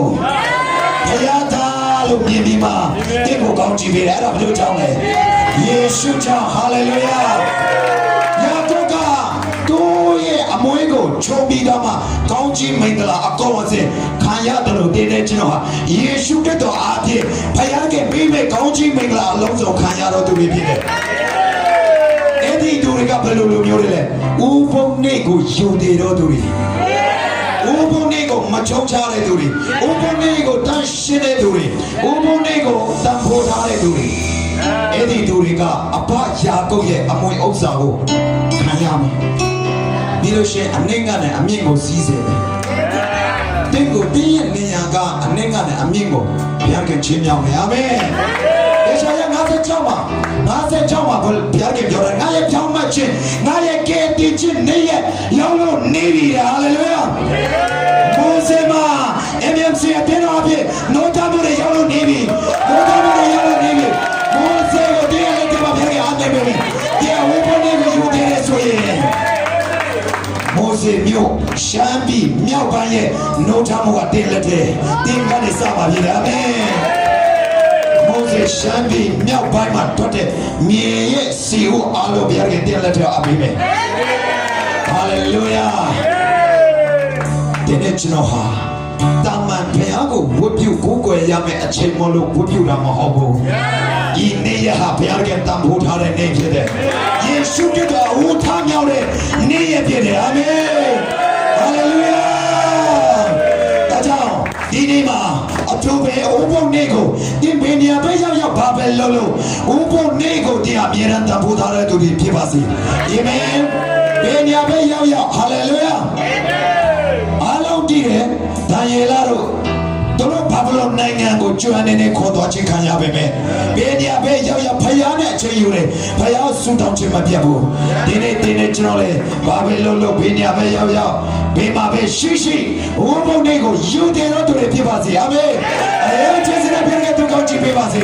ဘုရားသားလို့မြင်ပြီးမှတင်းကိုကောင်းချီးပေးတယ်အဲ့ဒါဘယ်လိုကြောင့်လဲယေရှုကြောင့်ဟာလေလုယာယာကုပ်ကသူ့ရဲ့အမွေးကိုချုံပြီးတော့မှကောင်းချီးမင်္ဂလာအကောင်းအစင်ခံရတယ်လို့တင်တဲ့ကျွန်တော်ဟာယေရှုကတော်အားဖြင့်ဘုရားကပေးမဲ့ကောင်းချီးမင်္ဂလာအလုံးစုံခံရတော့သူတွေဖြစ်တယ်အဲ့ဒီသူတွေကဘယ်လိုလိုမျိုးတွေလဲဥပုံနေကိုယူတည်တော့သူတွေဥပုံနေကိုမချုံချတဲ့သူတွေဥပုံနေကိုတန်းရှင်းတဲ့သူတွေဥပုံနေကိုတန်ဖိုးထားတဲ့သူတွေအဲ့ဒီသူတွေကအဘယာကုပ်ရဲ့အမွေဥစ္စာကိုခံရမယ်ပြီးလို့ရှိရင်အနှိမ့်ကနေအမြင့်ကိုစီးစေတယ်တင်းကိုတင်းရဲ့နေရာကအနှိမ့်ကနေအမြင့်ကိုဘုရားကချင်းမြောက်မယ်အာမင်ယေရှာယ56မှာဘုရားကပြောတယ်ငါရဲ့ပြောင်းမှခြင်းငါရဲ့ကဲတင်ခြင်းနေရဲ့ရောက်လို့နေပြီဟာလေလုယာမိုးစေမာ MMC အတင်းတော်အဖြစ်နိုးတာမှုတွေရောက်လို့နေပြီနိုးတာမှုတွေရောက်လို့နေပြီမိုးစေကိုတရားနဲ့ဒီမှာဘုရားကအားပေးပြီတရားဝတ်ဖို့နေကိုယူတယ်ဆိုရင်မိုးစေမျိုးရှမ်းပြည်မြောက်ပိုင်းရဲ့နိုးတာမှုကတင်းလက်တဲ့တင်းကနေစပါပြီအာမင်မိုးစေရှမ်းပြည်မြောက်ပိုင်းမှာထွက်တဲ့မြေရဲ့စီကိုအားလုံးဘုရားကတင်းလက်တဲ့အပေးမယ်ဟာလေလုယာဒီနေ့ကျွန်တော်ဟာတာမန်ဘုရားကိုဝတ်ပြုကိုးကွယ်ရမယ်အချိန်မလို့ဝတ်ပြုတာမဟုတ်ဘူးဒီနေ့ရဟာဘုရားကတန်ဖိုးထားတဲ့နေ့ဖြစ်တယ်ယေရှုကတော်ဝတ်ထားမြောက်တဲ့နေ့ရဖြစ်တယ်အာမင်ဟာလေလုယာဒါကြောင့်ဒီနေ့မှာအထူးပဲဥပုံနေ့ကိုဒီဘယ်နေရာပဲရောက်ဘာပဲလုပ်လို့ဥပုံနေ့ကိုဒီအမြဲတမ်းတန်ဖိုးထားတဲ့သူတွေဖြစ်ပါစေအာမင်ဘယ်နေရာပဲရောက်ဟာလေလုယာအားလုံးတည်တယ်ဒါယေလာတို့တို့ဘာဘလောနိုင်ငံကိုကျွမ်းနေခေါ်တော်ချင်းခံရပါမယ်ဘယ်နေရာပဲရောက်ဖယားနဲ့အချိန်ယူတယ်ဖယားဆူတောင်းခြင်းမပြတ်ဘူးဒီနေ့ကျွန်တော်လေဘာပဲလို့ဘယ်နေရာပဲရောက်ဘယ်မှာပဲရှိဝုန်းဘုံတွေကိုယူတယ်တော့တို့ဖြစ်ပါစေအာမင်အဲကျေးဇူးနဲ့ပြန်ခဲ့သူကောင်းချီးပေးပါစေ